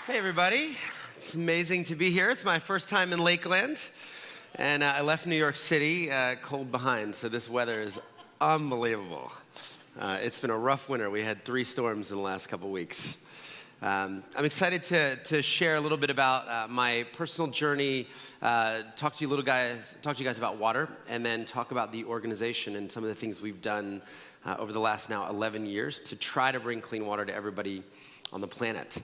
Hey everybody, it's amazing to be here. It's my first time in Lakeland, and I left New York City cold behind, so this weather is unbelievable. It's been a rough winter. We had 3 storms in the last couple weeks. I'm excited to share a little bit about my personal journey, talk to you guys about water, and then talk about the organization and some of the things we've done over the last now 11 years to try to bring clean water to everybody on the planet.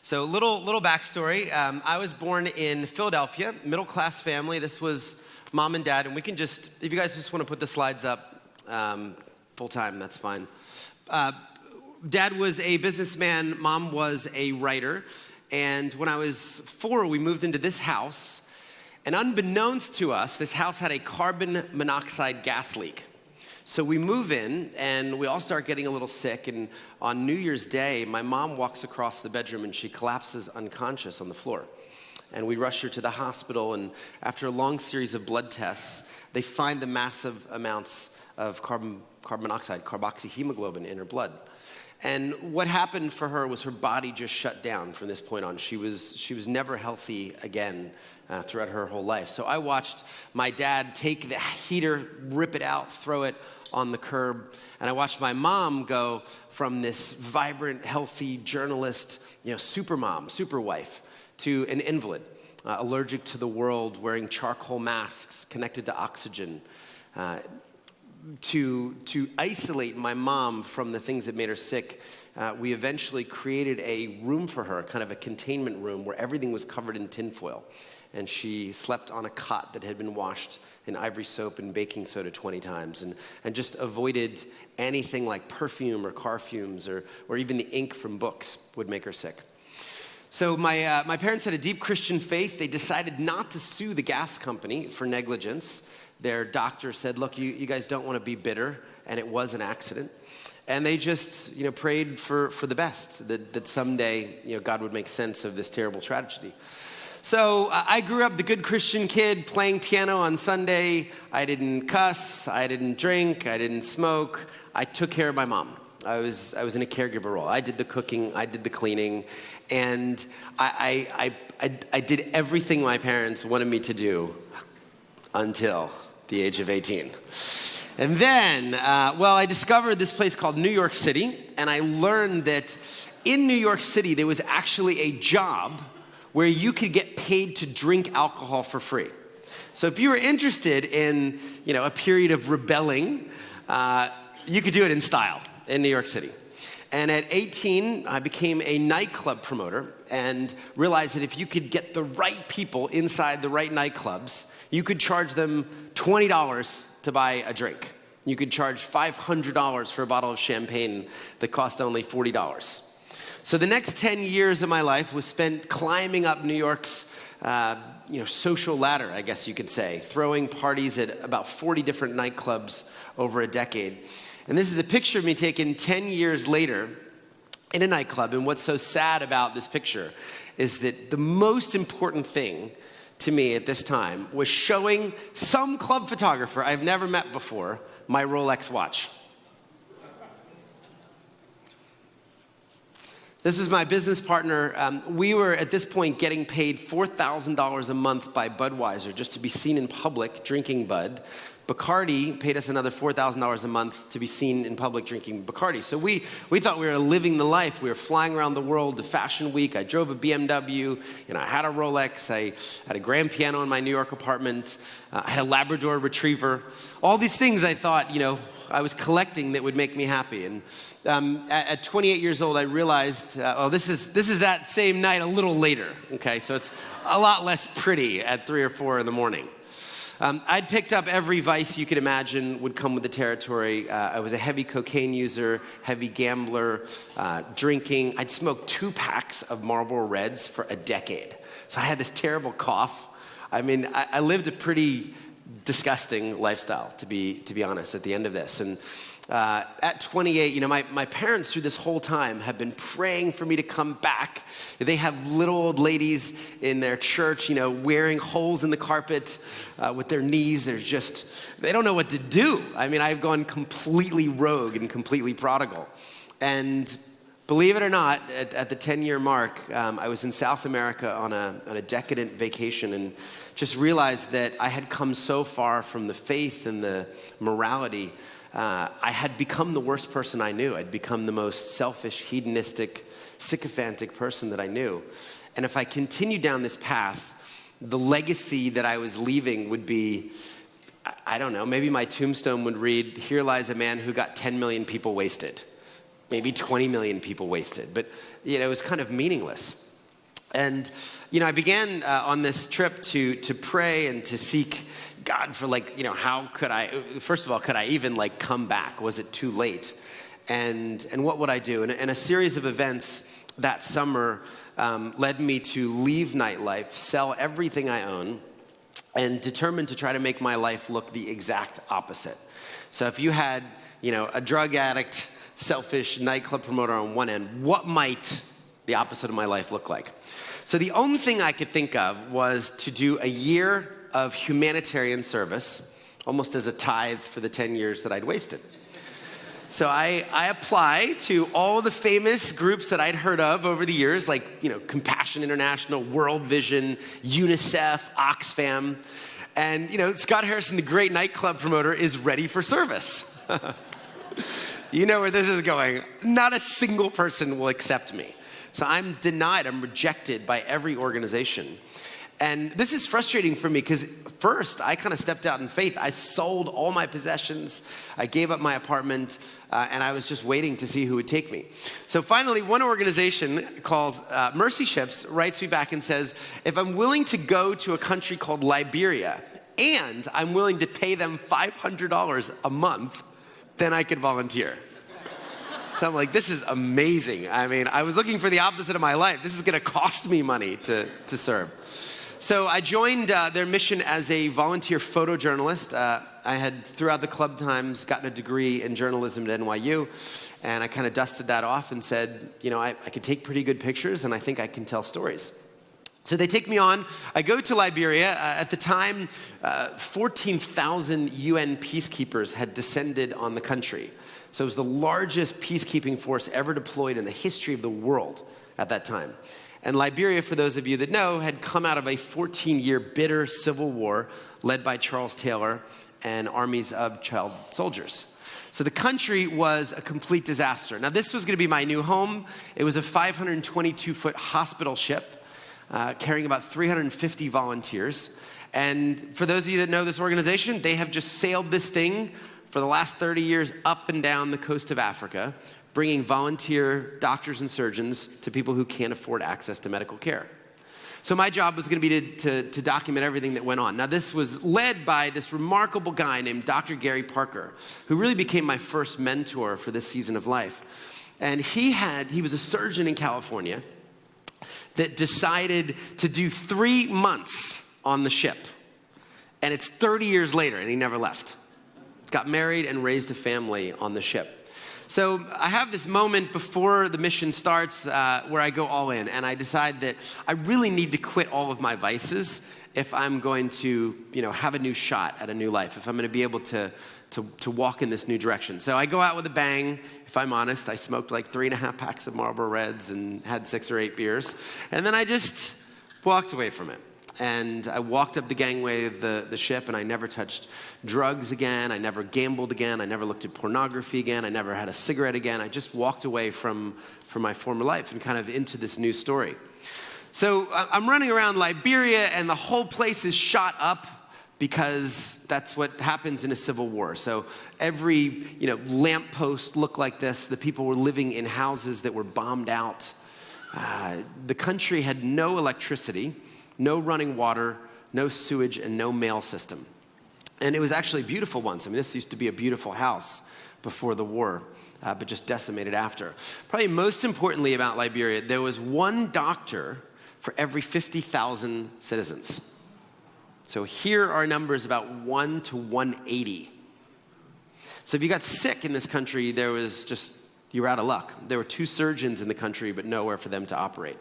So little backstory. I was born in Philadelphia, middle-class family. This was mom and dad, and we can just, if you guys just want to put the slides up full-time, that's fine. Dad was a businessman, mom was a writer, and when I was 4, we moved into this house, and unbeknownst to us, this house had a carbon monoxide gas leak. So we move in, and we all start getting a little sick, and on New Year's Day, my mom walks across the bedroom, and she collapses unconscious on the floor. And we rush her to the hospital, and after a long series of blood tests, they find the massive amounts of carbon monoxide, carboxyhemoglobin in her blood. And what happened for her was her body just shut down from this point on. She was never healthy again throughout her whole life. So I watched my dad take the heater, rip it out, throw it on the curb, and I watched my mom go from this vibrant, healthy journalist, super mom, super wife, to an invalid, allergic to the world, wearing charcoal masks, connected to oxygen. To isolate my mom from the things that made her sick, we eventually created a room for her, kind of a containment room where everything was covered in tinfoil. And she slept on a cot that had been washed in ivory soap and baking soda 20 times and just avoided anything like perfume or car fumes or even the ink from books would make her sick. So my parents had a deep Christian faith. They decided not to sue the gas company for negligence. Their doctor said, look, you guys don't want to be bitter, and it was an accident. And they just prayed for the best, that someday God would make sense of this terrible tragedy. So I grew up the good Christian kid playing piano on Sunday. I didn't cuss, I didn't drink, I didn't smoke. I took care of my mom. I was in a caregiver role. I did the cooking, I did the cleaning, and I did everything my parents wanted me to do until the age of 18. And then, I discovered this place called New York City, and I learned that in New York City, there was actually a job where you could get paid to drink alcohol for free. So if you were interested in, a period of rebelling, you could do it in style in New York City. And at 18, I became a nightclub promoter and realized that if you could get the right people inside the right nightclubs, you could charge them $20 to buy a drink. You could charge $500 for a bottle of champagne that cost only $40. So the next 10 years of my life was spent climbing up New York's social ladder, I guess you could say, throwing parties at about 40 different nightclubs over a decade. And this is a picture of me taken 10 years later in a nightclub. And what's so sad about this picture is that the most important thing to me at this time was showing some club photographer I've never met before my Rolex watch. This is my business partner. We were at this point getting paid $4,000 a month by Budweiser just to be seen in public drinking Bud. Bacardi paid us another $4,000 a month to be seen in public drinking Bacardi. So we thought we were living the life. We were flying around the world to Fashion Week. I drove a BMW. I had a Rolex. I had a grand piano in my New York apartment. I had a Labrador Retriever. All these things I thought, I was collecting that would make me happy. And at 28 years old, I realized, this is that same night a little later. Okay, so it's a lot less pretty at 3 or 4 in the morning. I'd picked up every vice you could imagine would come with the territory. I was a heavy cocaine user, heavy gambler, drinking. I'd smoked 2 packs of Marlboro Reds for a decade. So I had this terrible cough. I mean, I lived a pretty disgusting lifestyle, to be honest, at the end of this. And at 28, my parents through this whole time have been praying for me to come back. They have little old ladies in their church, wearing holes in the carpet with their knees. They don't know what to do. I mean, I've gone completely rogue and completely prodigal. And Believe it or not, at the 10-year mark, I was in South America on a decadent vacation and just realized that I had come so far from the faith and the morality. I had become the worst person I knew. I'd become the most selfish, hedonistic, sycophantic person that I knew. And if I continued down this path, the legacy that I was leaving would be, I don't know, maybe my tombstone would read, "Here lies a man who got 10 million people wasted." Maybe 20 million people wasted, but it was kind of meaningless. And I began on this trip to pray and to seek God for how could I, first of all, could I even come back? Was it too late? And what would I do? And a series of events that summer led me to leave nightlife, sell everything I own, and determined to try to make my life look the exact opposite. So if you had, a drug addict, selfish nightclub promoter on one end, what might the opposite of my life look like? So the only thing I could think of was to do a year of humanitarian service, almost as a tithe for the 10 years that I'd wasted. So I apply to all the famous groups that I'd heard of over the years, like Compassion International, World Vision, UNICEF, Oxfam. And Scott Harrison, the great nightclub promoter, is ready for service. You know where this is going. Not a single person will accept me. So I'm denied, I'm rejected by every organization. And this is frustrating for me because first I kind of stepped out in faith. I sold all my possessions, I gave up my apartment, and I was just waiting to see who would take me. So finally, one organization called Mercy Ships writes me back and says, if I'm willing to go to a country called Liberia and I'm willing to pay them $500 a month, then I could volunteer. So I'm like, this is amazing. I mean, I was looking for the opposite of my life. This is gonna cost me money to serve. So I joined their mission as a volunteer photojournalist. I had, throughout the club times, gotten a degree in journalism at NYU, and I kind of dusted that off and said, I could take pretty good pictures, and I think I can tell stories. So they take me on. I go to Liberia. At the time, 14,000 UN peacekeepers had descended on the country. So it was the largest peacekeeping force ever deployed in the history of the world at that time. And Liberia, for those of you that know, had come out of a 14-year bitter civil war led by Charles Taylor and armies of child soldiers. So the country was a complete disaster. Now, this was going to be my new home. It was a 522-foot hospital ship carrying about 350 volunteers. And for those of you that know this organization, they have just sailed this thing for the last 30 years up and down the coast of Africa, bringing volunteer doctors and surgeons to people who can't afford access to medical care. So my job was going to be to document everything that went on. Now, this was led by this remarkable guy named Dr. Gary Parker, who really became my first mentor for this season of life. And he was a surgeon in California that decided to do 3 months on the ship. And it's 30 years later, and he never left. Got married and raised a family on the ship. So I have this moment before the mission starts where I go all in, and I decide that I really need to quit all of my vices if I'm going to, have a new shot at a new life, if I'm going to be able to walk in this new direction. So I go out with a bang. If I'm honest, I smoked 3.5 packs of Marlboro Reds and had 6 or 8 beers, and then I just walked away from it. And I walked up the gangway of the ship, and I never touched drugs again. I never gambled again. I never looked at pornography again. I never had a cigarette again. I just walked away from my former life and kind of into this new story. So I'm running around Liberia, and the whole place is shot up because that's what happens in a civil war. So every lamppost looked like this. The people were living in houses that were bombed out. The country had no electricity, no running water, no sewage, and no mail system. And it was actually beautiful once. I mean, this used to be a beautiful house before the war, but just decimated after. Probably most importantly about Liberia, there was 1 doctor for every 50,000 citizens. So here are numbers about 1 to 180. So if you got sick in this country, you were out of luck. There were 2 surgeons in the country, but nowhere for them to operate.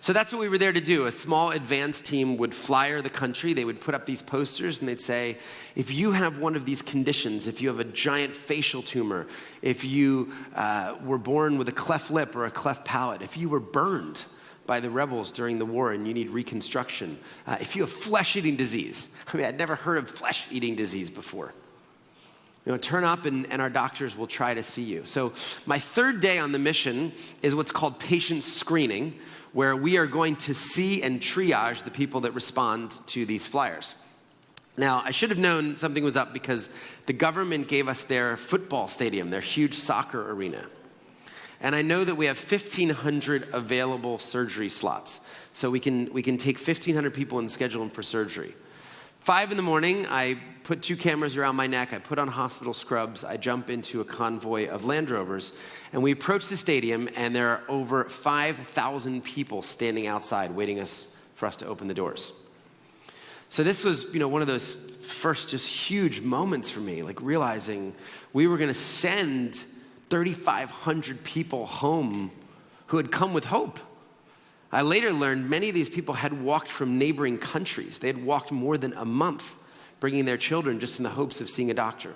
So that's what we were there to do. A small advance team would flyer the country. They would put up these posters and they'd say, if you have one of these conditions, if you have a giant facial tumor, if you were born with a cleft lip or a cleft palate, if you were burned by the rebels during the war and you need reconstruction, if you have flesh-eating disease. I mean, I'd never heard of flesh-eating disease before. Turn up and our doctors will try to see you. So my third day on the mission is what's called patient screening, where we are going to see and triage the people that respond to these flyers. Now, I should have known something was up because the government gave us their football stadium, their huge soccer arena. And I know that we have 1,500 available surgery slots. So we can take 1,500 people and schedule them for surgery. 5 in the morning, I put 2 cameras around my neck, I put on hospital scrubs, I jump into a convoy of Land Rovers, and we approach the stadium, and there are over 5,000 people standing outside waiting for us to open the doors. So this was, one of those first just huge moments for me, like realizing we were gonna send 3,500 people home who had come with hope. I later learned many of these people had walked from neighboring countries. They had walked more than a month, bringing their children just in the hopes of seeing a doctor.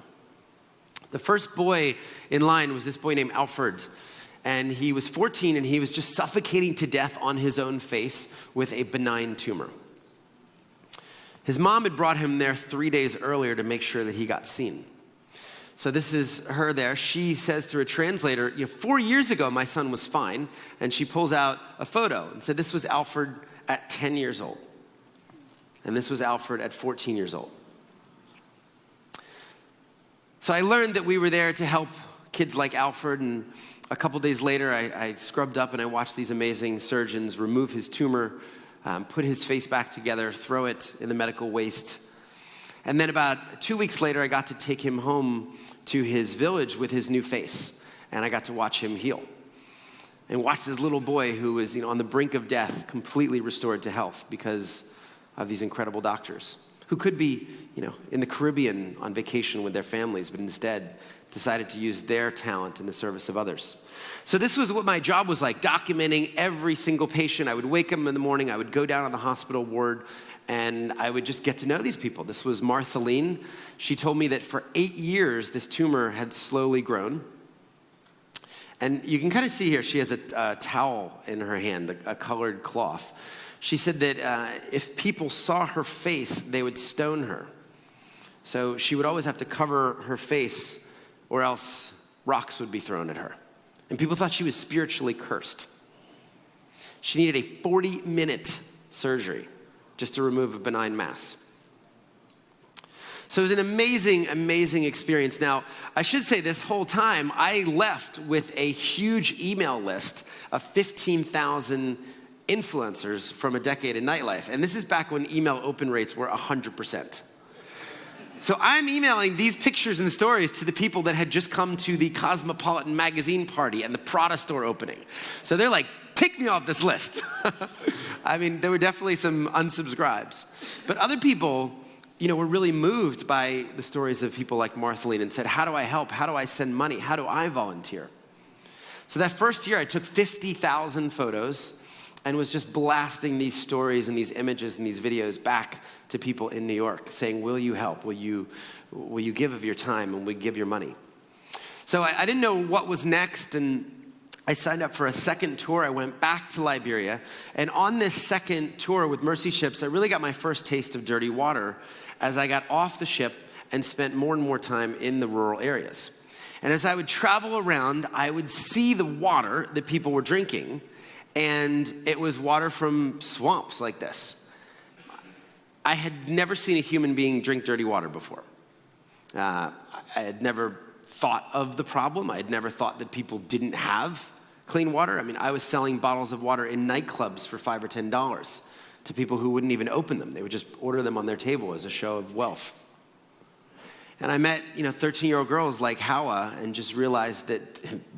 The first boy in line was this boy named Alfred, and he was 14, and he was just suffocating to death on his own face with a benign tumor. His mom had brought him there 3 days earlier to make sure that he got seen. So this is her there. She says through a translator, 4 years ago, my son was fine. And she pulls out a photo and said, this was Alfred at 10 years old. And this was Alfred at 14 years old. So I learned that we were there to help kids like Alfred. And a couple days later, I scrubbed up and I watched these amazing surgeons remove his tumor, put his face back together, throw it in the medical waste. And then about 2 weeks later, I got to take him home to his village with his new face. And I got to watch him heal. And watch this little boy who was on the brink of death completely restored to health because of these incredible doctors who could be in the Caribbean on vacation with their families, but instead decided to use their talent in the service of others. So this was what my job was like, documenting every single patient. I would wake them in the morning, I would go down on the hospital ward, and I would just get to know these people. This was Marthaline. She told me that for 8 years, this tumor had slowly grown. And you can kind of see here, she has a towel in her hand, a colored cloth. She said that if people saw her face, they would stone her. So she would always have to cover her face or else rocks would be thrown at her. And people thought she was spiritually cursed. She needed a 40-minute surgery just to remove a benign mass. So it was an amazing, amazing experience. Now, I should say this whole time, I left with a huge email list of 15,000 influencers from a decade in nightlife. And this is back when email open rates were 100%. So I'm emailing these pictures and stories to the people that had just come to the Cosmopolitan magazine party and the Prada store opening. So they're like, take me off this list. I mean, there were definitely some unsubscribes. But other people, were really moved by the stories of people like Marthaline and said, how do I help? How do I send money? How do I volunteer? So that first year, I took 50,000 photos and was just blasting these stories and these images and these videos back to people in New York, saying, will you help? Will you give of your time and will you give your money? So I didn't know what was next, and I signed up for a second tour. I went back to Liberia, and on this second tour with Mercy Ships, I really got my first taste of dirty water as I got off the ship and spent more and more time in the rural areas. And as I would travel around, I would see the water that people were drinking, and it was water from swamps like this. I had never seen a human being drink dirty water before. I had never thought of the problem. I had never thought that people didn't have clean water. I mean, I was selling bottles of water in nightclubs for $5 or $10 to people who wouldn't even open them. They would just order them on their table as a show of wealth. And I met, 13-year-old girls like Hawa and just realized that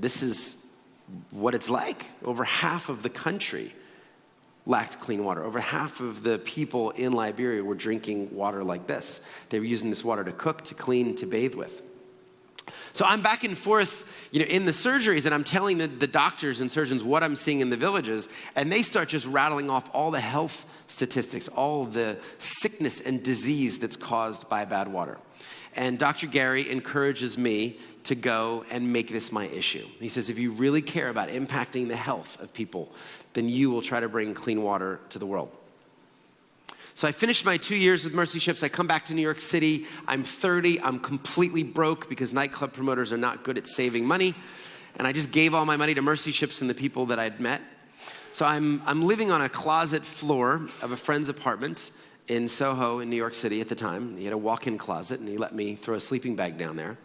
this is what it's like. Over half of the country lacked clean water. Over half of the people in Liberia were drinking water like this. They were using this water to cook, to clean, to bathe with. So I'm back and forth, in the surgeries, and I'm telling the doctors and surgeons what I'm seeing in the villages, and they start just rattling off all the health statistics, all the sickness and disease that's caused by bad water. And Dr. Gary encourages me to go and make this my issue. He says, if you really care about impacting the health of people, then you will try to bring clean water to the world. So I finished my 2 years with Mercy Ships. I come back to New York City. I'm 30. I'm completely broke because nightclub promoters are not good at saving money. And I just gave all my money to Mercy Ships and the people that I'd met. So I'm living on a closet floor of a friend's apartment in Soho in New York City at the time. He had a walk-in closet, and he let me throw a sleeping bag down there.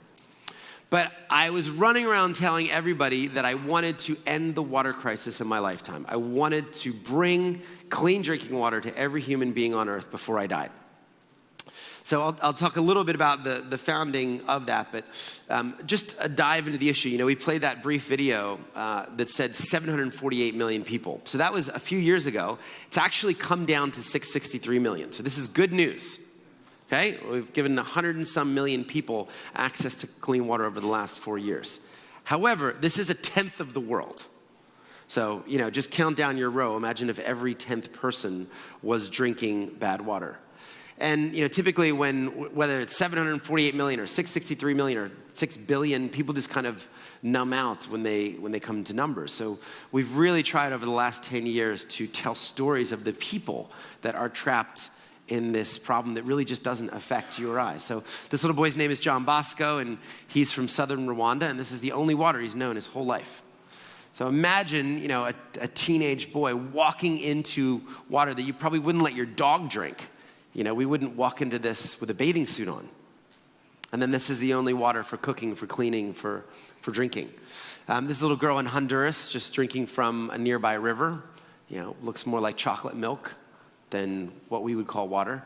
But I was running around telling everybody that I wanted to end the water crisis in my lifetime. I wanted to bring clean drinking water to every human being on earth before I died. So I'll talk a little bit about the founding of that, but just a dive into the issue. We played that brief video that said 748 million people. So that was a few years ago. It's actually come down to 663 million. So this is good news. Okay, we've given 100 and some million people access to clean water over the last 4 years. However, this is a tenth of the world. So, just count down your row. Imagine if every 10th person was drinking bad water. And, typically whether it's 748 million or 663 million or 6 billion, people just kind of numb out when they come to numbers. So we've really tried over the last 10 years to tell stories of the people that are trapped in this problem that really just doesn't affect you or I. So this little boy's name is John Bosco, and he's from southern Rwanda, and this is the only water he's known his whole life. So imagine, a teenage boy walking into water that you probably wouldn't let your dog drink. We wouldn't walk into this with a bathing suit on. And then this is the only water for cooking, for cleaning, for drinking. This little girl in Honduras just drinking from a nearby river, looks more like chocolate milk than what we would call water.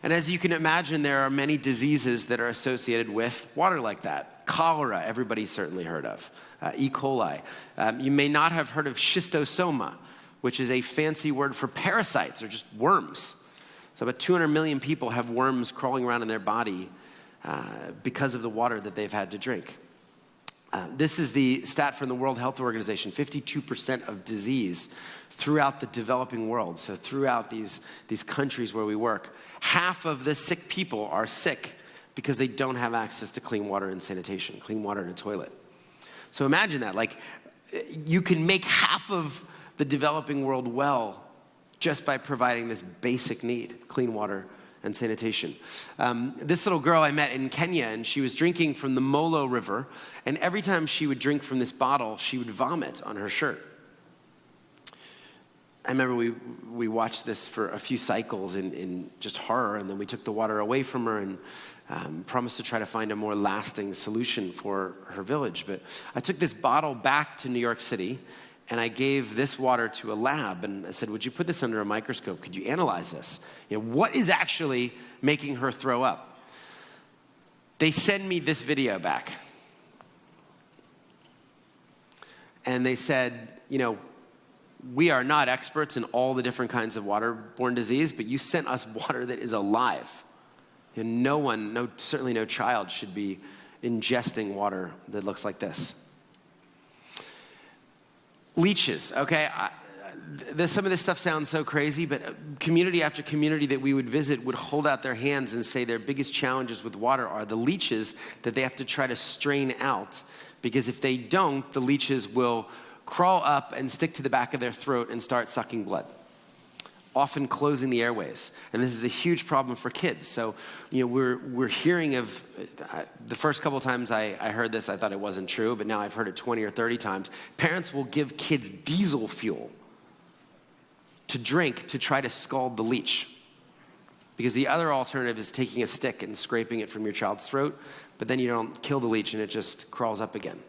And as you can imagine, there are many diseases that are associated with water like that. Cholera, everybody's certainly heard of. E. coli. You may not have heard of schistosoma, which is a fancy word for parasites or just worms. So about 200 million people have worms crawling around in their body because of the water that they've had to drink. This is the stat from the World Health Organization, 52% of disease throughout the developing world, so throughout these countries where we work. Half of the sick people are sick because they don't have access to clean water and sanitation, clean water and a toilet. So imagine that, you can make half of the developing world well just by providing this basic need, clean water and sanitation. This little girl I met in Kenya, and she was drinking from the Molo River, and every time she would drink from this bottle, she would vomit on her shirt. I remember we watched this for a few cycles in just horror, and then we took the water away from her and promised to try to find a more lasting solution for her village. But I took this bottle back to New York City, and I gave this water to a lab, and I said, would you put this under a microscope? Could you analyze this? What is actually making her throw up? They send me this video back. And they said, we are not experts in all the different kinds of waterborne disease, but you sent us water that is alive. And certainly no child should be ingesting water that looks like this. Leeches, okay? Some of this stuff sounds so crazy, but community after community that we would visit would hold out their hands and say their biggest challenges with water are the leeches that they have to try to strain out, because if they don't, the leeches will crawl up and stick to the back of their throat and start sucking blood, often closing the airways. And this is a huge problem for kids. So, we're hearing of, the first couple times I heard this, I thought it wasn't true, but now I've heard it 20 or 30 times. Parents will give kids diesel fuel to drink to try to scald the leech, because the other alternative is taking a stick and scraping it from your child's throat, but then you don't kill the leech and it just crawls up again.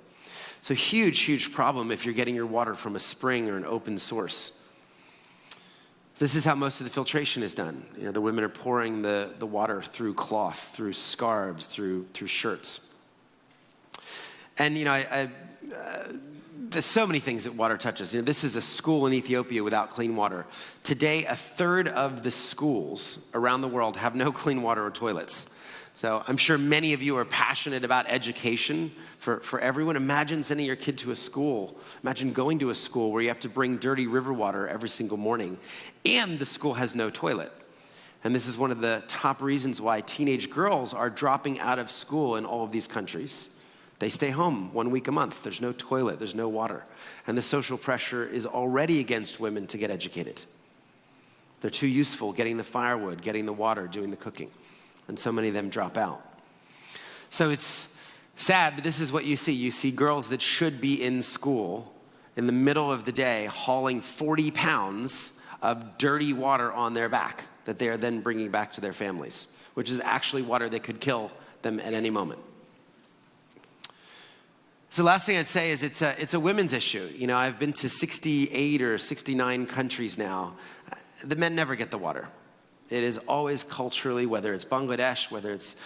So huge problem if you're getting your water from a spring or an open source. This is how most of the filtration is done. The women are pouring the water through cloth, through scarves, through shirts. And, there's so many things that water touches. This is a school in Ethiopia without clean water. Today, a third of the schools around the world have no clean water or toilets. So I'm sure many of you are passionate about education for everyone. Imagine sending your kid to a school. Imagine going to a school where you have to bring dirty river water every single morning, and the school has no toilet. And this is one of the top reasons why teenage girls are dropping out of school in all of these countries. They stay home 1 week a month. There's no toilet, there's no water. And the social pressure is already against women to get educated. They're too useful getting the firewood, getting the water, doing the cooking. And so many of them drop out. So it's sad, but this is what you see. You see girls that should be in school in the middle of the day hauling 40 pounds of dirty water on their back that they are then bringing back to their families, which is actually water that could kill them at any moment. So the last thing I'd say is it's a women's issue. You know, I've been to 68 or 69 countries now. The men never get the water. It is always culturally, whether it's Bangladesh, whether it's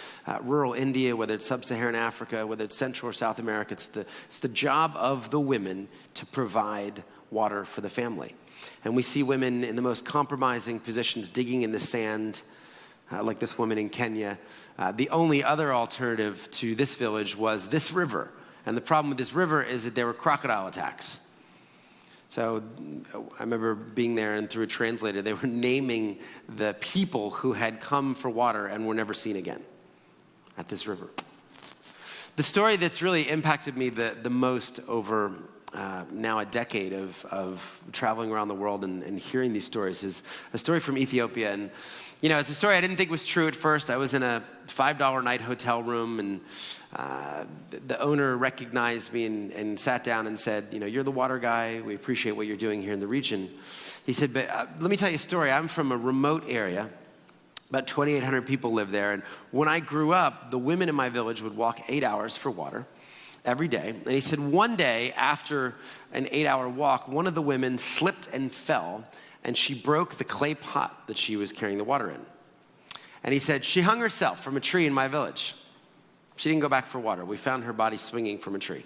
rural India, whether it's sub-Saharan Africa, whether it's Central or South America, it's the job of the women to provide water for the family. And we see women in the most compromising positions digging in the sand, like this woman in Kenya. The only other alternative to this village was this river. And the problem with this river is that there were crocodile attacks. So I remember being there, and through a translator, they were naming the people who had come for water and were never seen again at this river. The story that's really impacted me the most over now a decade of traveling around the world and hearing these stories is a story from Ethiopia. And, you know, it's a story I didn't think was true at first. I was in a $5 a night hotel room, and the owner recognized me and sat down and said, you know, you're the water guy. We appreciate what you're doing here in the region. He said, but let me tell you a story. I'm from a remote area. About 2,800 people live there. And when I grew up, the women in my village would walk 8 hours for water every day. And he said one day after an 8-hour walk, one of the women slipped and fell, and she broke the clay pot that she was carrying the water in. And he said, she hung herself from a tree in my village. She didn't go back for water. We found her body swinging from a tree.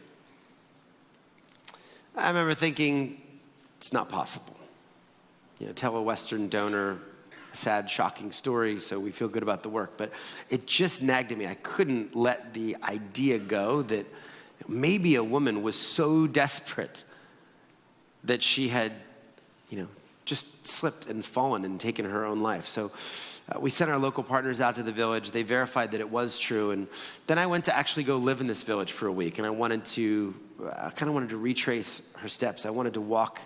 I remember thinking, it's not possible. You know, tell a Western donor a sad, shocking story, so we feel good about the work. But it just nagged at me. I couldn't let the idea go that maybe a woman was so desperate that she had, you know, just slipped and fallen and taken her own life. So we sent our local partners out to the village. They verified that it was true. And then I went to actually go live in this village for a week. And I kind of wanted to retrace her steps. I wanted to walk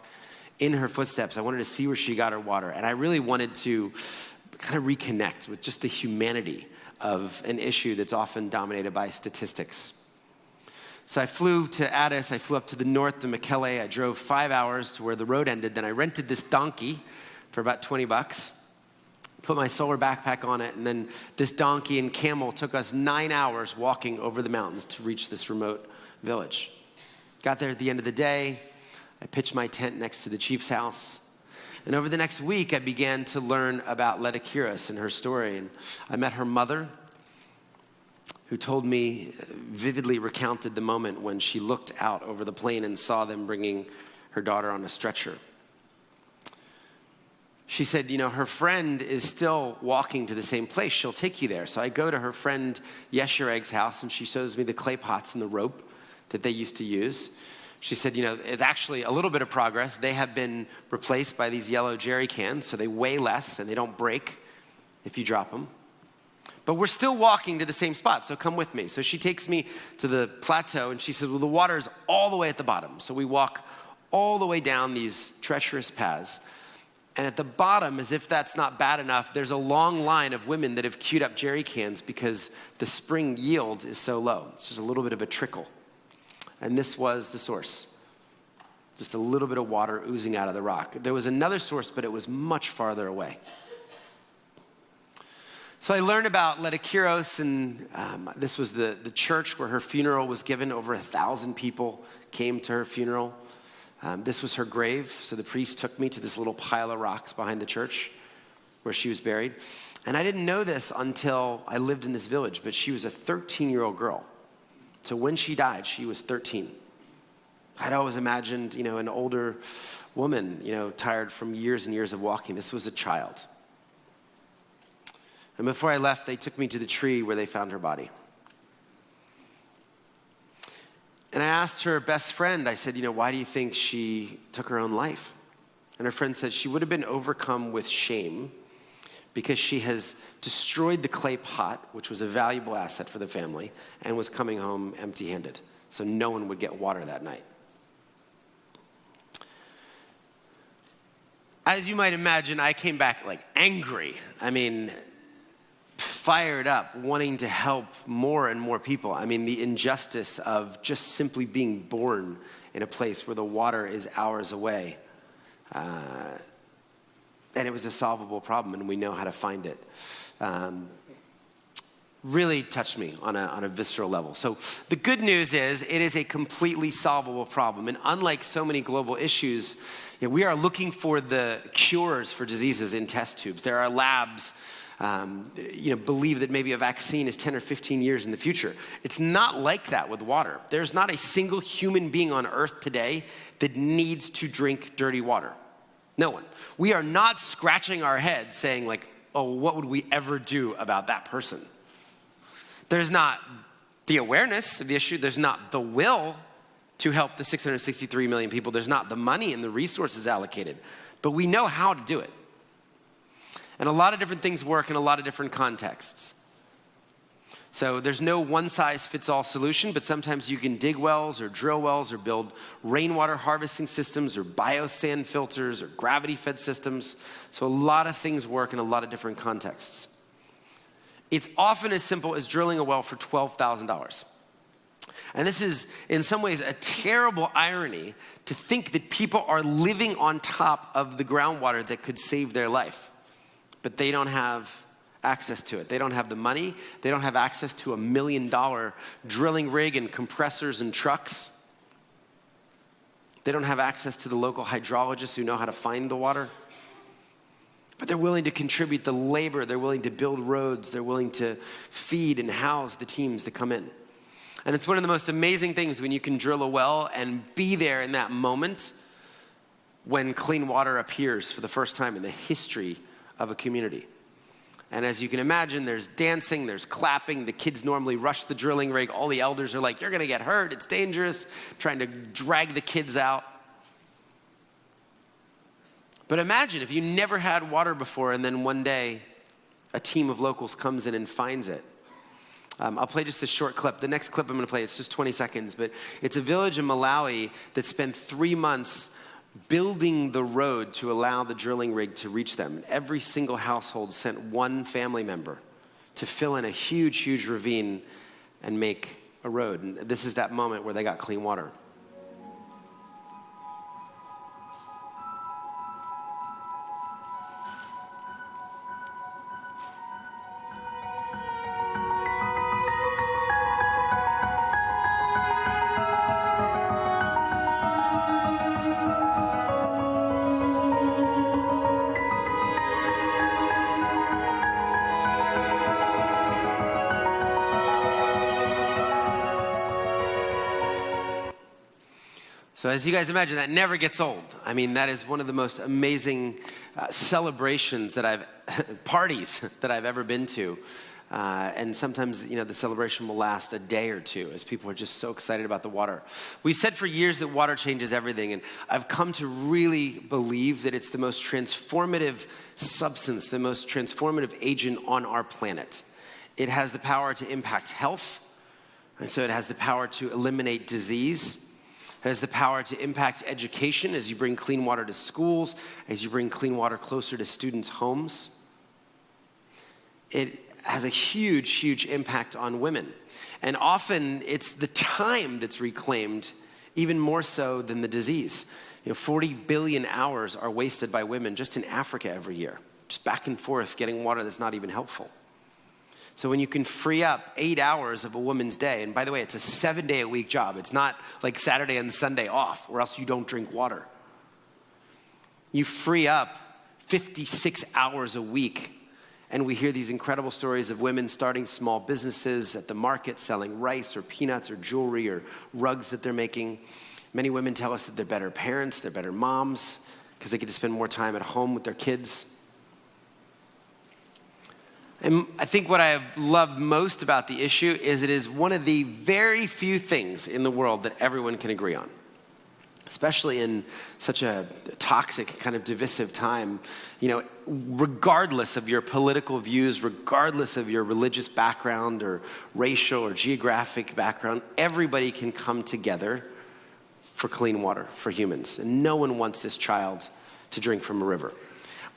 in her footsteps. I wanted to see where she got her water. And I really wanted to kind of reconnect with just the humanity of an issue that's often dominated by statistics. So I flew to Addis, I flew up to the north to Mekelle, I drove 5 hours to where the road ended, then I rented this donkey for about $20, put my solar backpack on it, and then this donkey and camel took us 9 hours walking over the mountains to reach this remote village. Got there at the end of the day, I pitched my tent next to the chief's house, and over the next week I began to learn about Ledikiros and her story, and I met her mother, who told me, vividly recounted the moment when she looked out over the plain and saw them bringing her daughter on a stretcher. She said, you know, her friend is still walking to the same place. She'll take you there. So I go to her friend Yeshareg's house, and she shows me the clay pots and the rope that they used to use. She said, you know, it's actually a little bit of progress. They have been replaced by these yellow jerry cans, so they weigh less and they don't break if you drop them. But we're still walking to the same spot, so come with me. So she takes me to the plateau, and she says, well, the water is all the way at the bottom. So we walk all the way down these treacherous paths. And at the bottom, as if that's not bad enough, there's a long line of women that have queued up jerry cans because the spring yield is so low. It's just a little bit of a trickle. And this was the source. Just a little bit of water oozing out of the rock. There was another source, but it was much farther away. So I learned about Ledikiros, and this was the church where her funeral was given. Over 1,000 people came to her funeral. This was her grave, so the priest took me to this little pile of rocks behind the church where she was buried. And I didn't know this until I lived in this village, but she was a 13-year-old girl. So when she died, she was 13. I'd always imagined, you know, an older woman, you know, tired from years and years of walking. This was a child. And before I left, they took me to the tree where they found her body. And I asked her best friend, I said, why do you think she took her own life? And her friend said she would have been overcome with shame because she has destroyed the clay pot, which was a valuable asset for the family, and was coming home empty-handed. So no one would get water that night. As you might imagine, I came back angry. Fired up, wanting to help more and more people. The injustice of just simply being born in a place where the water is hours away. And it was a solvable problem, and we know how to find it. Really touched me on a visceral level. So the good news is it is a completely solvable problem. And unlike so many global issues, we are looking for the cures for diseases in test tubes. There are labs believe that maybe a vaccine is 10 or 15 years in the future. It's not like that with water. There's not a single human being on earth today that needs to drink dirty water. No one. We are not scratching our heads saying what would we ever do about that person? There's not the awareness of the issue. There's not the will to help the 663 million people. There's not the money and the resources allocated. But we know how to do it. And a lot of different things work in a lot of different contexts. So there's no one-size-fits-all solution, but sometimes you can dig wells or drill wells or build rainwater harvesting systems or biosand filters or gravity-fed systems. So a lot of things work in a lot of different contexts. It's often as simple as drilling a well for $12,000. And this is, in some ways, a terrible irony to think that people are living on top of the groundwater that could save their life. But they don't have access to it. They don't have the money. They don't have access to $1 million drilling rig and compressors and trucks. They don't have access to the local hydrologists who know how to find the water. But they're willing to contribute the labor. They're willing to build roads. They're willing to feed and house the teams that come in. And it's one of the most amazing things when you can drill a well and be there in that moment when clean water appears for the first time in the history of a community. And as you can imagine, there's dancing, there's clapping. The kids normally rush the drilling rig. All the elders are like, you're going to get hurt. It's dangerous, trying to drag the kids out. But imagine if you never had water before and then one day a team of locals comes in and finds it. I'll play just a short clip. The next clip I'm going to play, it's just 20 seconds, but it's a village in Malawi that spent 3 months building the road to allow the drilling rig to reach them. Every single household sent one family member to fill in a huge, huge ravine and make a road. And this is that moment where they got clean water. So as you guys imagine, that never gets old. That is one of the most amazing celebrations parties that I've ever been to. And sometimes, the celebration will last a day or two as people are just so excited about the water. We said for years that water changes everything, and I've come to really believe that it's the most transformative substance, the most transformative agent on our planet. It has the power to impact health, and so it has the power to eliminate disease. It has the power to impact education as you bring clean water to schools, as you bring clean water closer to students' homes. It has a huge, huge impact on women. And often it's the time that's reclaimed even more so than the disease. 40 billion hours are wasted by women just in Africa every year, just back and forth getting water that's not even helpful. So when you can free up 8 hours of a woman's day, and by the way, it's a 7-day-a-week job. It's not like Saturday and Sunday off, or else you don't drink water. You free up 56 hours a week, and we hear these incredible stories of women starting small businesses at the market, selling rice or peanuts or jewelry or rugs that they're making. Many women tell us that they're better parents, they're better moms, because they get to spend more time at home with their kids. And I think what I have loved most about the issue is it is one of the very few things in the world that everyone can agree on, especially in such a toxic, kind of divisive time. Regardless of your political views, regardless of your religious background or racial or geographic background, everybody can come together for clean water for humans. And no one wants this child to drink from a river.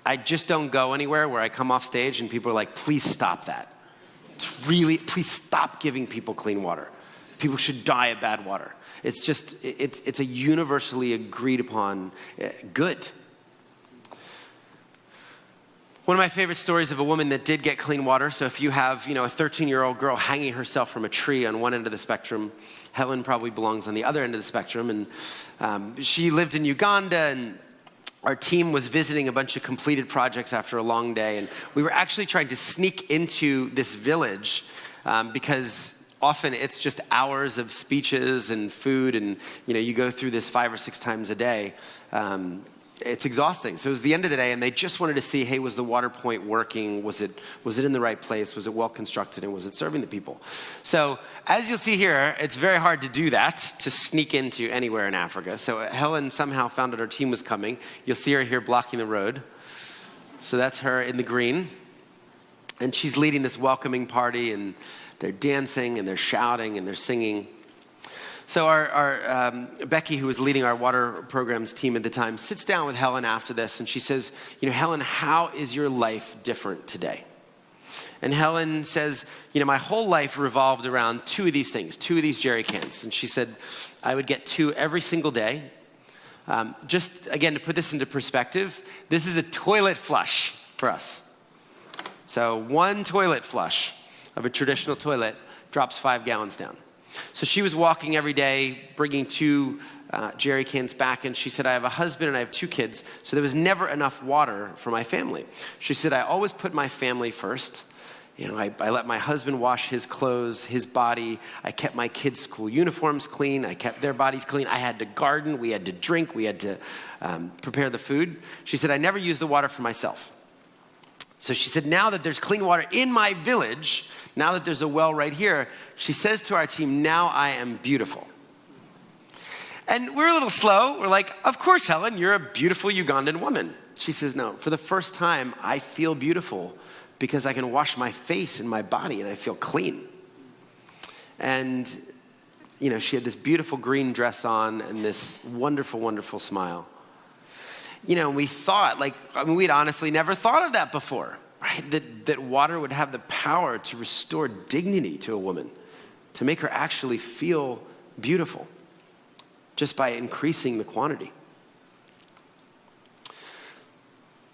I just don't go anywhere where I come off stage and people are like, please stop that. Please stop giving people clean water. People should die of bad water. It's a universally agreed upon good. One of my favorite stories of a woman that did get clean water. So if you have, a 13-year-old girl hanging herself from a tree on one end of the spectrum, Helen probably belongs on the other end of the spectrum. And she lived in Uganda, and our team was visiting a bunch of completed projects after a long day. And we were actually trying to sneak into this village because often it's just hours of speeches and food, and you go through this 5 or 6 times a day. It's exhausting. So it was the end of the day, and they just wanted to see, hey, was the water point working? Was it in the right place? Was it well constructed? And was it serving the people? So as you'll see here, it's very hard to do that, to sneak into anywhere in Africa. So Helen somehow found out our team was coming. You'll see her here blocking the road. So that's her in the green. And she's leading this welcoming party, and they're dancing, and they're shouting, and they're singing. So our Becky, who was leading our water programs team at the time, sits down with Helen after this, and she says, Helen, how is your life different today? And Helen says, my whole life revolved around 2 of these things, 2 of these jerry cans. And she said, I would get 2 every single day. Just, again, to put this into perspective, this is a toilet flush for us. So 1 toilet flush of a traditional toilet drops 5 gallons down. So she was walking every day, bringing 2 jerry cans back, and she said, I have a husband and I have 2 kids, so there was never enough water for my family. She said, I always put my family first. I let my husband wash his clothes, his body. I kept my kids' school uniforms clean. I kept their bodies clean. I had to garden. We had to drink. We had to prepare the food. She said, I never used the water for myself. So she said, now that there's clean water in my village, now that there's a well right here, she says to our team, now I am beautiful. And we're a little slow. We're like, of course, Helen, you're a beautiful Ugandan woman. She says, no, for the first time, I feel beautiful because I can wash my face and my body and I feel clean. And, she had this beautiful green dress on and this wonderful, wonderful smile. We thought, we'd honestly never thought of that before, right? That water would have the power to restore dignity to a woman, to make her actually feel beautiful, just by increasing the quantity.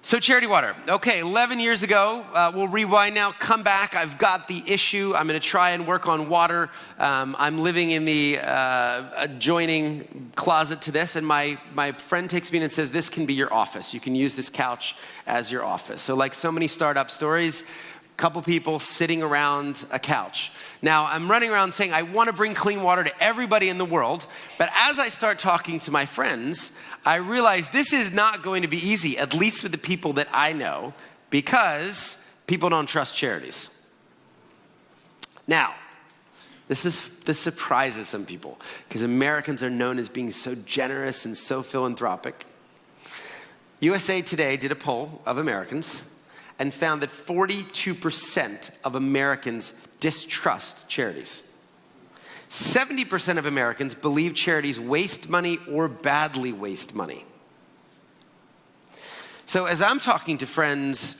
So charity water. Okay, 11 years ago, we'll rewind now, come back. I've got the issue. I'm going to try and work on water. I'm living in the adjoining closet to this, and my friend takes me in and says, this can be your office. You can use this couch as your office. So like so many startup stories, couple people sitting around a couch. Now, I'm running around saying I want to bring clean water to everybody in the world, but as I start talking to my friends, I realize this is not going to be easy, at least with the people that I know, because people don't trust charities. Now, this surprises some people, because Americans are known as being so generous and so philanthropic. USA Today did a poll of Americans and found that 42% of Americans distrust charities. 70% of Americans believe charities waste money or badly waste money. So as I'm talking to friends,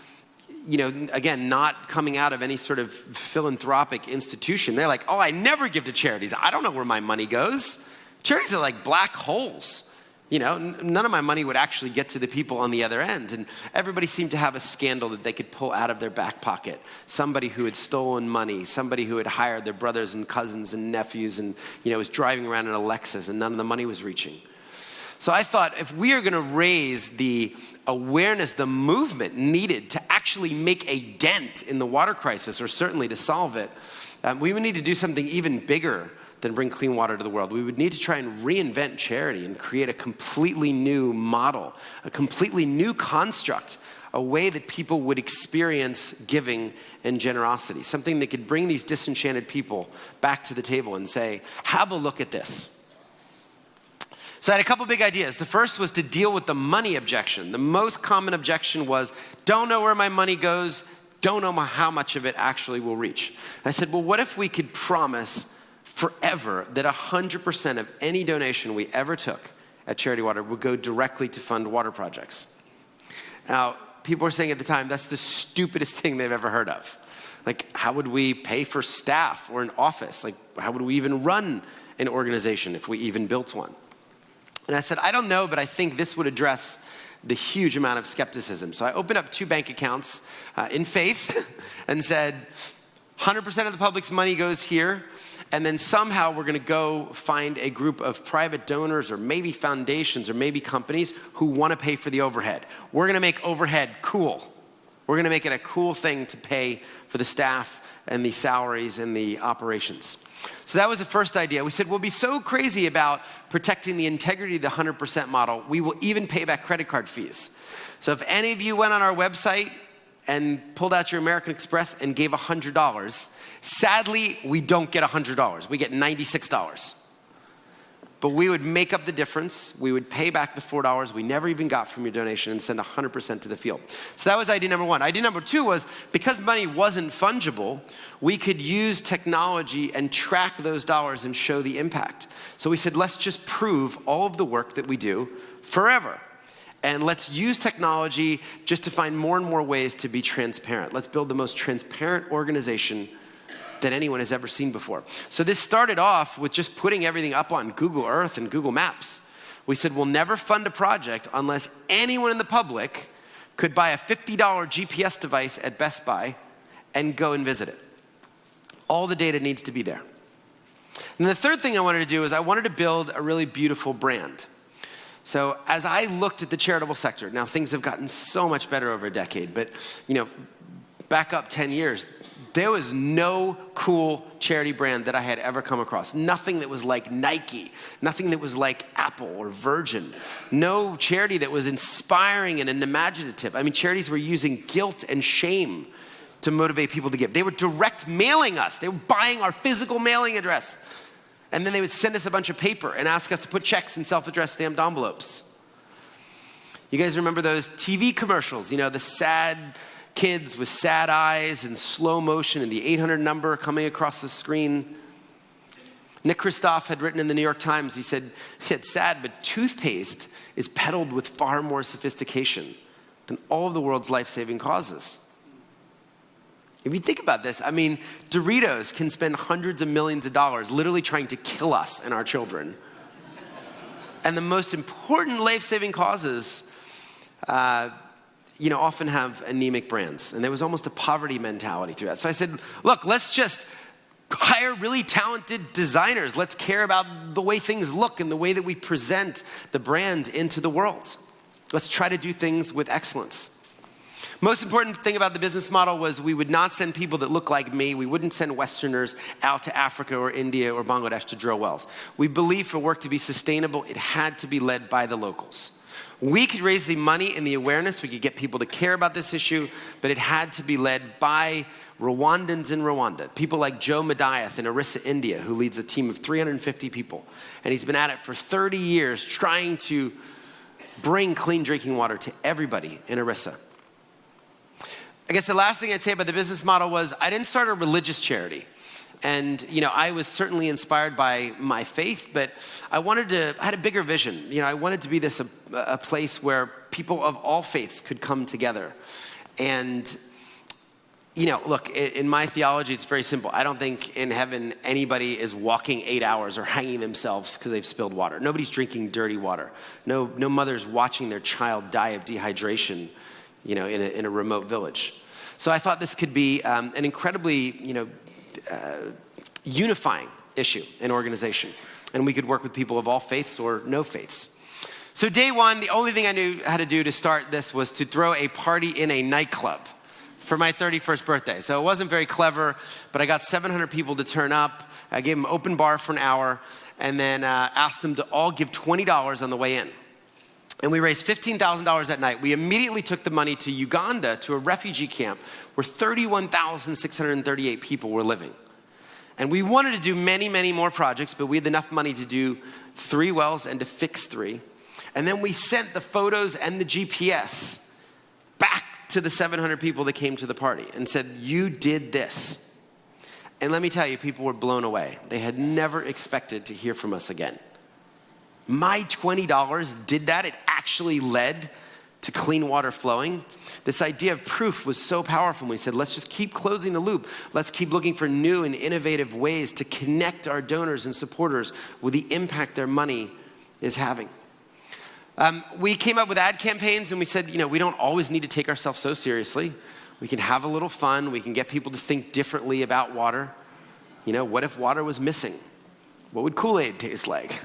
again, not coming out of any sort of philanthropic institution, they're like, oh, I never give to charities. I don't know where my money goes. Charities are like black holes. None of my money would actually get to the people on the other end. And everybody seemed to have a scandal that they could pull out of their back pocket. Somebody who had stolen money, somebody who had hired their brothers and cousins and nephews and, was driving around in a Lexus and none of the money was reaching. So I thought if we are going to raise the awareness, the movement needed to actually make a dent in the water crisis, or certainly to solve it, we would need to do something even bigger than bring clean water to the world. We would need to try and reinvent charity and create a completely new model, a completely new construct a way that people would experience giving and generosity, something that could bring these disenchanted people back to the table and say, have a look at this. So I had a couple big ideas. The first was to deal with the money objection. The most common objection was, don't know where my money goes, don't know how much of it actually will reach. And I said, well, what if we could promise forever that 100% of any donation we ever took at Charity Water would go directly to fund water projects? Now, people were saying at the time, that's the stupidest thing they've ever heard of. Like, how would we pay for staff or an office? Like, how would we even run an organization if we even built one? And I said, I don't know, but I think this would address the huge amount of skepticism. So I opened up 2 bank accounts in faith and said, 100% of the public's money goes here, and then somehow we're gonna go find a group of private donors or maybe foundations or maybe companies who wanna pay for the overhead. We're gonna make overhead cool. We're gonna make it a cool thing to pay for the staff and the salaries and the operations. So that was the first idea. We said, we'll be so crazy about protecting the integrity of the 100% model, we will even pay back credit card fees. So if any of you went on our website and pulled out your American Express and gave $100, sadly, we don't get $100. We get $96. But we would make up the difference. We would pay back the $4 we never even got from your donation and send 100% to the field. So that was idea number 1. Idea number 2 was, because money wasn't fungible, we could use technology and track those dollars and show the impact. So we said, let's just prove all of the work that we do forever. And let's use technology just to find more and more ways to be transparent. Let's build the most transparent organization that anyone has ever seen before. So this started off with just putting everything up on Google Earth and Google Maps. We said, we'll never fund a project unless anyone in the public could buy a $50 GPS device at Best Buy and go and visit it. All the data needs to be there. And the third thing I wanted to do is I wanted to build a really beautiful brand. So as I looked at the charitable sector, now things have gotten so much better over a decade, but back up 10 years, there was no cool charity brand that I had ever come across. Nothing that was like Nike, nothing that was like Apple or Virgin. No charity that was inspiring and imaginative. I mean, charities were using guilt and shame to motivate people to give. They were direct mailing us. They were buying our physical mailing address. And then they would send us a bunch of paper and ask us to put checks in self-addressed stamped envelopes. You guys remember those TV commercials, the sad kids with sad eyes and slow motion and the 800 number coming across the screen? Nick Kristof had written in the New York Times, he said, it's sad, but toothpaste is peddled with far more sophistication than all of the world's life-saving causes. If you think about this, I mean, Doritos can spend hundreds of millions of dollars literally trying to kill us and our children. And the most important life-saving causes often have anemic brands. And there was almost a poverty mentality through that. So I said, look, let's just hire really talented designers. Let's care about the way things look and the way that we present the brand into the world. Let's try to do things with excellence. Most important thing about the business model was we would not send people that look like me. We wouldn't send Westerners out to Africa or India or Bangladesh to drill wells. We believed for work to be sustainable, it had to be led by the locals. We could raise the money and the awareness, we could get people to care about this issue, but it had to be led by Rwandans in Rwanda. People like Joe Madiath in Orissa, India, who leads a team of 350 people. And he's been at it for 30 years trying to bring clean drinking water to everybody in Orissa. I guess the last thing I'd say about the business model was I didn't start a religious charity. And, I was certainly inspired by my faith, but I had a bigger vision. I wanted to be a place where people of all faiths could come together. And, look, in my theology, it's very simple. I don't think in heaven anybody is walking 8 hours or hanging themselves because they've spilled water. Nobody's drinking dirty water. No mother's watching their child die of dehydration, in a remote village. So I thought this could be an incredibly, unifying issue in organization. And we could work with people of all faiths or no faiths. So day one, the only thing I knew how to do to start this was to throw a party in a nightclub for my 31st birthday. So it wasn't very clever, but I got 700 people to turn up. I gave them open bar for an hour and then asked them to all give $20 on the way in. And we raised $15,000 that night. We immediately took the money to Uganda, to a refugee camp where 31,638 people were living. And we wanted to do many, many more projects, but we had enough money to do 3 wells and to fix 3. And then we sent the photos and the GPS back to the 700 people that came to the party and said, you did this. And let me tell you, people were blown away. They had never expected to hear from us again. My $20 did that. It actually led to clean water flowing. This idea of proof was so powerful. We said, let's just keep closing the loop. Let's keep looking for new and innovative ways to connect our donors and supporters with the impact their money is having. We came up with ad campaigns and we said, we don't always need to take ourselves so seriously. We can have a little fun. We can get people to think differently about water. What if water was missing? What would Kool-Aid taste like?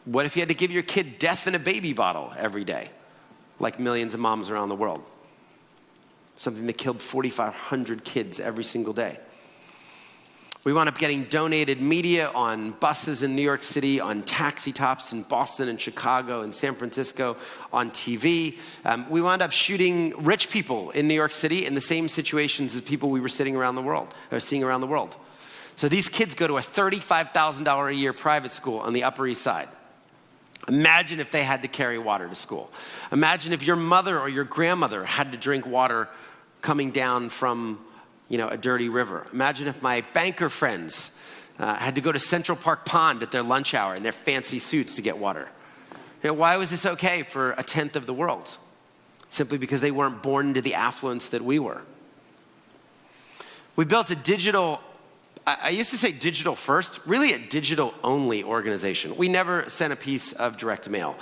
What if you had to give your kid death in a baby bottle every day, like millions of moms around the world? Something that killed 4,500 kids every single day. We wound up getting donated media on buses in New York City, on taxi tops in Boston and Chicago and San Francisco, on TV. We wound up shooting rich people in New York City in the same situations as people we were seeing around the world. So these kids go to a $35,000 a year private school on the Upper East Side. Imagine if they had to carry water to school. Imagine if your mother or your grandmother had to drink water coming down from, a dirty river. Imagine if my banker friends had to go to Central Park Pond at their lunch hour in their fancy suits to get water. Why was this okay for a tenth of the world? Simply because they weren't born into the affluence that we were. We built a digital, I used to say digital first, really a digital only organization. We never sent a piece of direct mail.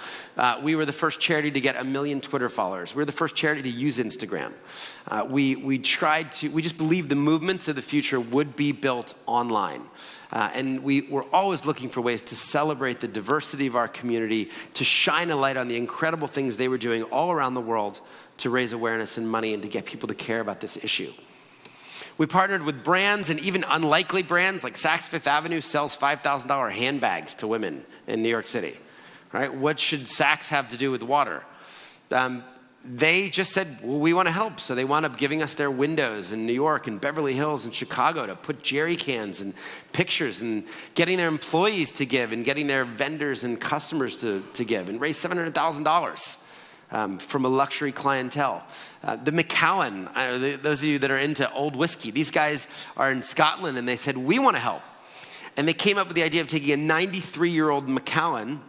We were the first charity to get 1 million Twitter followers. We were the first charity to use Instagram. We just believed the movements of the future would be built online. And we were always looking for ways to celebrate the diversity of our community, to shine a light on the incredible things they were doing all around the world to raise awareness and money and to get people to care about this issue. We partnered with brands and even unlikely brands like Saks Fifth Avenue sells $5,000 handbags to women in New York City, right? What should Saks have to do with water? They just said, well, we want to help. So they wound up giving us their windows in New York and Beverly Hills and Chicago to put jerry cans and pictures and getting their employees to give and getting their vendors and customers to give and raise $700,000. From a luxury clientele. The Macallan, those of you that are into old whiskey, these guys are in Scotland and they said, we want to help. And they came up with the idea of taking a 93-year-old Macallan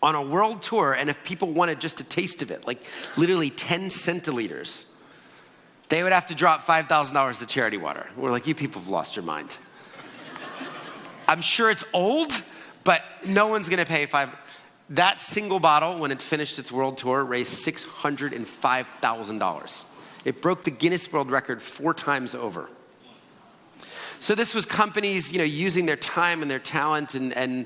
on a world tour, and if people wanted just a taste of it, like literally 10 centiliters, they would have to drop $5,000 to charity water. We're like, you people have lost your mind. I'm sure it's old, but no one's going to pay That single bottle, when it finished its world tour, raised $605,000. It broke the Guinness World Record 4 times over. So this was companies, using their time and their talent and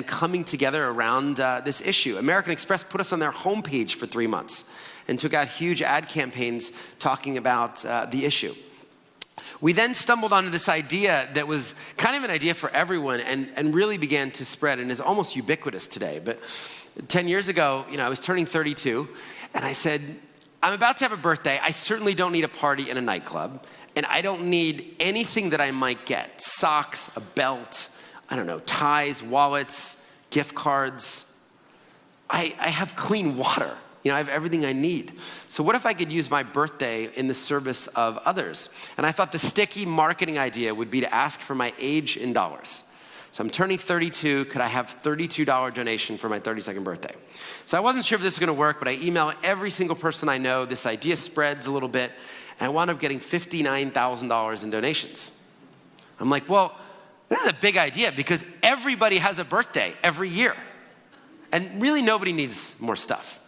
coming together around this issue. American Express put us on their homepage for 3 months and took out huge ad campaigns talking about the issue. We then stumbled onto this idea that was kind of an idea for everyone and really began to spread and is almost ubiquitous today. But 10 years ago, I was turning 32 and I said, I'm about to have a birthday. I certainly don't need a party in a nightclub and I don't need anything that I might get. Socks, a belt, ties, wallets, gift cards. I have clean water. I have everything I need. So what if I could use my birthday in the service of others? And I thought the sticky marketing idea would be to ask for my age in dollars. So I'm turning 32. Could I have $32 donation for my 32nd birthday? So I wasn't sure if this was going to work, but I emailed every single person I know. This idea spreads a little bit, and I wound up getting $59,000 in donations. I'm like, well, this is a big idea because everybody has a birthday every year. And really nobody needs more stuff.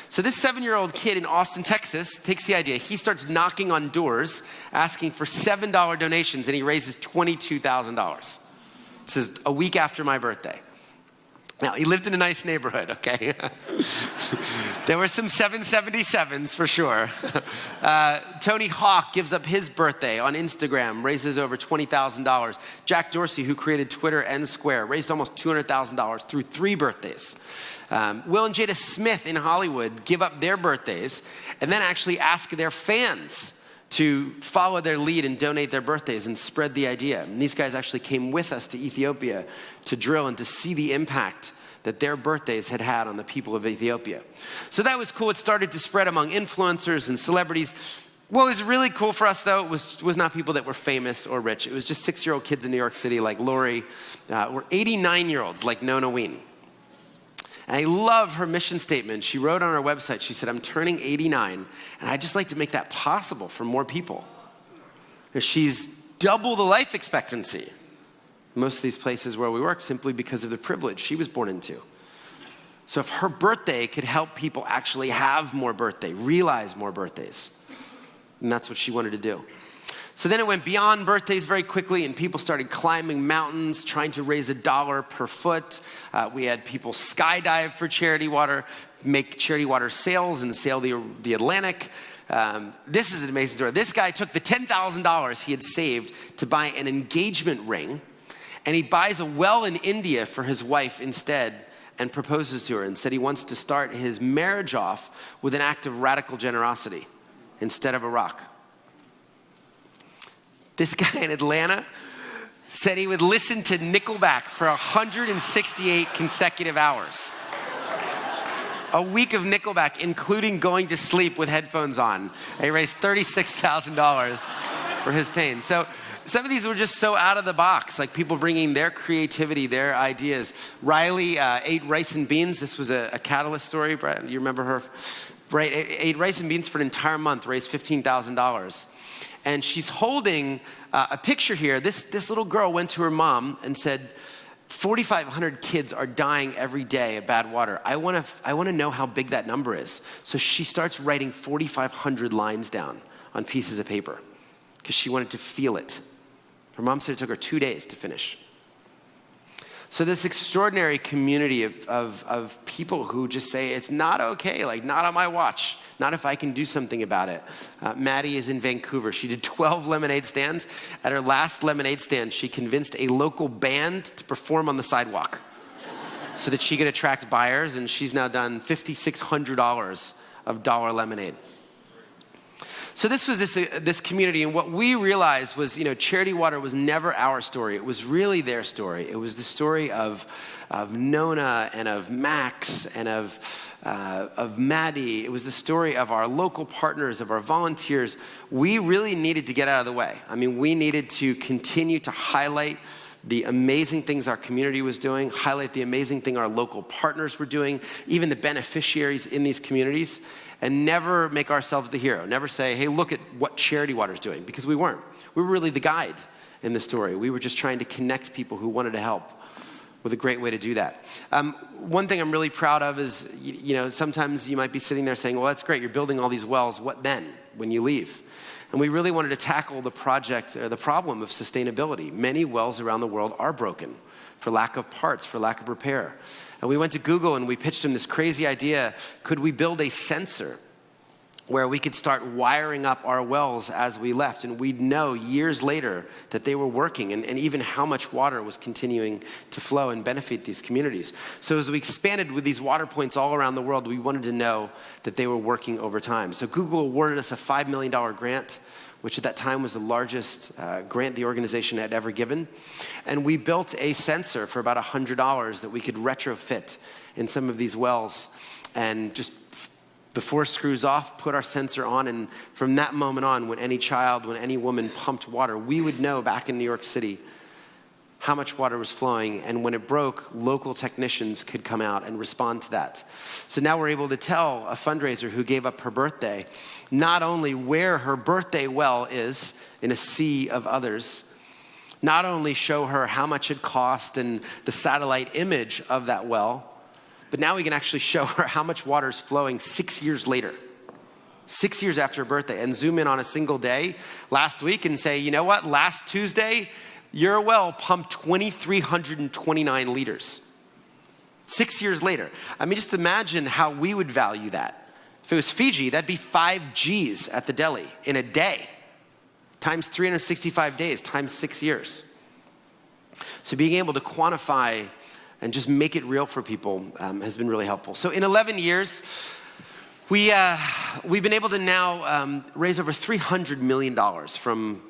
So this 7-year-old kid in Austin, Texas, takes the idea. He starts knocking on doors, asking for $7 donations, and he raises $22,000. This is a week after my birthday. Now, he lived in a nice neighborhood, okay? There were some 777s for sure. Tony Hawk gives up his birthday on Instagram, raises over $20,000. Jack Dorsey, who created Twitter and Square, raised almost $200,000 through 3 birthdays. Will and Jada Smith in Hollywood give up their birthdays and then actually ask their fans to follow their lead and donate their birthdays and spread the idea. And these guys actually came with us to Ethiopia to drill and to see the impact that their birthdays had had on the people of Ethiopia. So that was cool. It started to spread among influencers and celebrities. What was really cool for us, though, was not people that were famous or rich. It was just 6-year-old kids in New York City like Lori, or 89-year-olds like Nona Ween. And I love her mission statement. She wrote on her website, she said, I'm turning 89, and I'd just like to make that possible for more people. She's double the life expectancy. Most of these places where we work simply because of the privilege she was born into. So if her birthday could help people actually have more birthday, realize more birthdays, and that's what she wanted to do. So then it went beyond birthdays very quickly, and people started climbing mountains, trying to raise $1 per foot. We had people skydive for charity water, make charity water sails and sail the Atlantic. This is an amazing story. This guy took the $10,000 he had saved to buy an engagement ring, and he buys a well in India for his wife instead and proposes to her and said he wants to start his marriage off with an act of radical generosity instead of a rock. This guy in Atlanta said he would listen to Nickelback for 168 consecutive hours. A week of Nickelback, including going to sleep with headphones on. And he raised $36,000 for his pain. So some of these were just so out of the box, like people bringing their creativity, their ideas. Riley ate rice and beans. This was a catalyst story, Brad. You remember her? Right, ate rice and beans for an entire month, raised $15,000. And she's holding a picture here. This little girl went to her mom and said, 4,500 kids are dying every day of bad water. I want to know how big that number is. So she starts writing 4,500 lines down on pieces of paper because she wanted to feel it. Her mom said it took her 2 days to finish. So this extraordinary community of people who just say, it's not okay, like not on my watch, not if I can do something about it. Maddie is in Vancouver. She did 12 lemonade stands. At her last lemonade stand, she convinced a local band to perform on the sidewalk so that she could attract buyers, and she's now done $5,600 of dollar lemonade. So this was this community, and what we realized was, Charity Water was never our story. It was really their story. It was the story of Nona and of Max and of Maddie. It was the story of our local partners, of our volunteers. We really needed to get out of the way. I mean, we needed to continue to highlight the amazing things our community was doing, highlight the amazing thing our local partners were doing, even the beneficiaries in these communities, and never make ourselves the hero. Never say, hey, look at what Charity Water's doing, because we weren't. We were really the guide in the story. We were just trying to connect people who wanted to help with a great way to do that. One thing I'm really proud of is, sometimes you might be sitting there saying, well, that's great, you're building all these wells. What then when you leave? And we really wanted to tackle the project or the problem of sustainability. Many wells around the world are broken for lack of parts, for lack of repair. And we went to Google and we pitched them this crazy idea. Could we build a sensor where we could start wiring up our wells as we left, and we'd know years later that they were working, and even how much water was continuing to flow and benefit these communities. So as we expanded with these water points all around the world, we wanted to know that they were working over time. So Google awarded us a $5 million grant, which at that time was the largest grant the organization had ever given. And we built a sensor for about $100 that we could retrofit in some of these wells, and just the 4 screws off, put our sensor on, and from that moment on, when any child, when any woman pumped water, we would know back in New York City how much water was flowing, and when it broke, local technicians could come out and respond to that. So now we're able to tell a fundraiser who gave up her birthday not only where her birthday well is in a sea of others, not only show her how much it cost and the satellite image of that well, but now we can actually show her how much water is flowing 6 years later, 6 years after her birthday, and zoom in on a single day last week and say, you know what, last Tuesday, your well pumped 2,329 liters. 6 years later. I mean, just imagine how we would value that. If it was Fiji, that'd be 5 Gs at the deli in a day, times 365 days, times 6 years. So being able to quantify and just make it real for people has been really helpful. So in 11 years, we've been able to now raise over $300 million from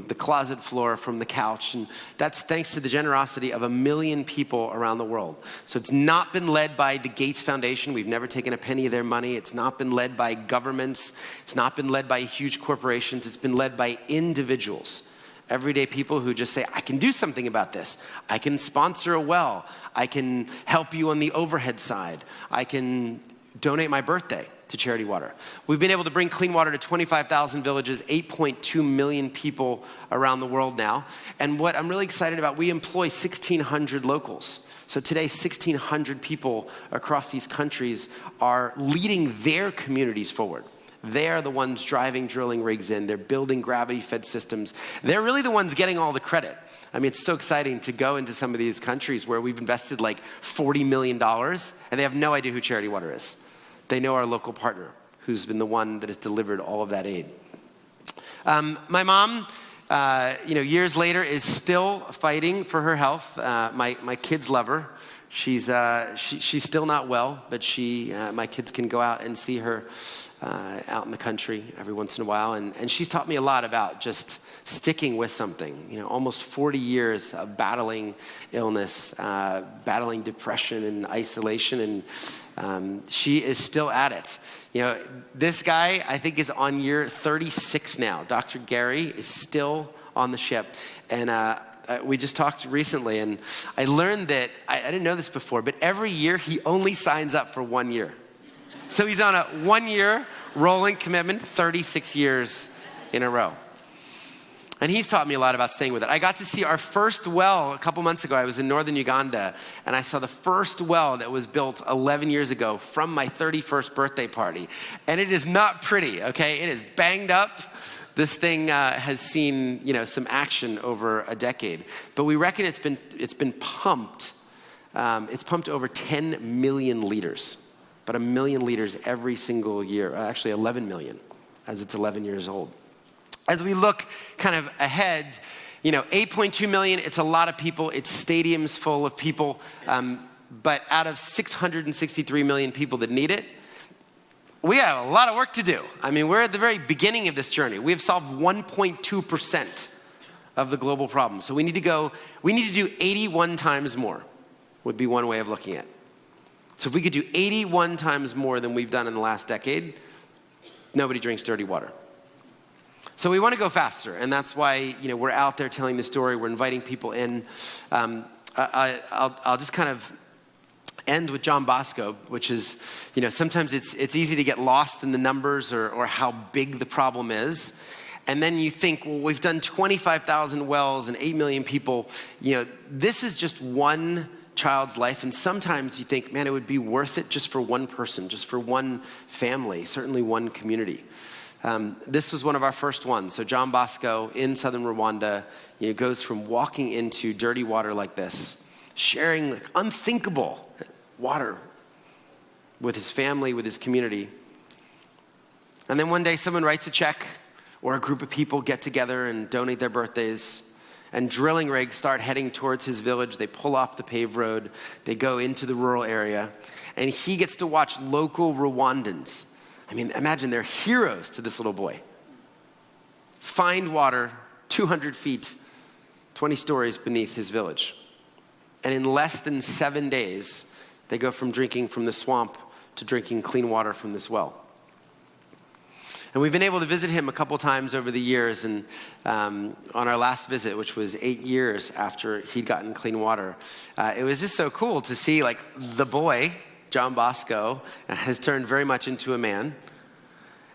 the closet floor, from the couch, and that's thanks to the generosity of 1 million people around the world. So it's not been led by the Gates Foundation. We've never taken a penny of their money. It's not been led by governments. It's not been led by huge corporations. It's been led by individuals. Everyday people who just say, I can do something about this. I can sponsor a well. I can help you on the overhead side. I can donate my birthday to Charity Water. We've been able to bring clean water to 25,000 villages, 8.2 million people around the world now. And what I'm really excited about, we employ 1,600 locals. So today, 1,600 people across these countries are leading their communities forward. They are the ones driving drilling rigs in. They're building gravity-fed systems. They're really the ones getting all the credit. I mean, it's so exciting to go into some of these countries where we've invested like $40 million, and they have no idea who Charity Water is. They know our local partner, who's been the one that has delivered all of that aid. My mom, years later, is still fighting for her health. My kids love her. She's still not well, but my kids can go out and see her out in the country every once in a while. And she's taught me a lot about just sticking with something. Almost 40 years of battling illness, battling depression and isolation, and she is still at it. This guy, I think, is on year 36 now. Dr. Gary is still on the ship. And we just talked recently, and I learned that, I didn't know this before, but every year he only signs up for 1 year. So he's on a 1-year rolling commitment, 36 years in a row. And he's taught me a lot about staying with it. I got to see our first well a couple months ago. I was in northern Uganda, and I saw the first well that was built 11 years ago from my 31st birthday party. And it is not pretty, okay? It is banged up. This thing has seen, some action over a decade. But we reckon it's been pumped. It's pumped over 10 million liters. About 1 million liters every single year. Actually, 11 million, as it's 11 years old. As we look kind of ahead, 8.2 million, it's a lot of people. It's stadiums full of people. But out of 663 million people that need it, we have a lot of work to do. I mean, we're at the very beginning of this journey. We have solved 1.2% of the global problem. So we need to do 81 times more, would be one way of looking at it. So if we could do 81 times more than we've done in the last decade, nobody drinks dirty water. So we want to go faster, and that's why we're out there telling the story. We're inviting people in. I'll just kind of end with John Bosco, which is, sometimes it's easy to get lost in the numbers or how big the problem is. And then you think, well, we've done 25,000 wells and 8 million people. This is just one child's life. And sometimes you think, man, it would be worth it just for one person, just for one family, certainly one community. This was one of our first ones. So John Bosco in southern Rwanda, goes from walking into dirty water like this, sharing unthinkable water with his family, with his community. And then one day someone writes a check, or a group of people get together and donate their birthdays, and drilling rigs start heading towards his village. They pull off the paved road. They go into the rural area. And he gets to watch local Rwandans. I mean, imagine they're heroes to this little boy. Find water 200 feet, 20 stories beneath his village. And in less than 7 days, they go from drinking from the swamp to drinking clean water from this well. And we've been able to visit him a couple times over the years. And on our last visit, which was 8 years after he'd gotten clean water, it was just so cool to see the boy, John Bosco, has turned very much into a man.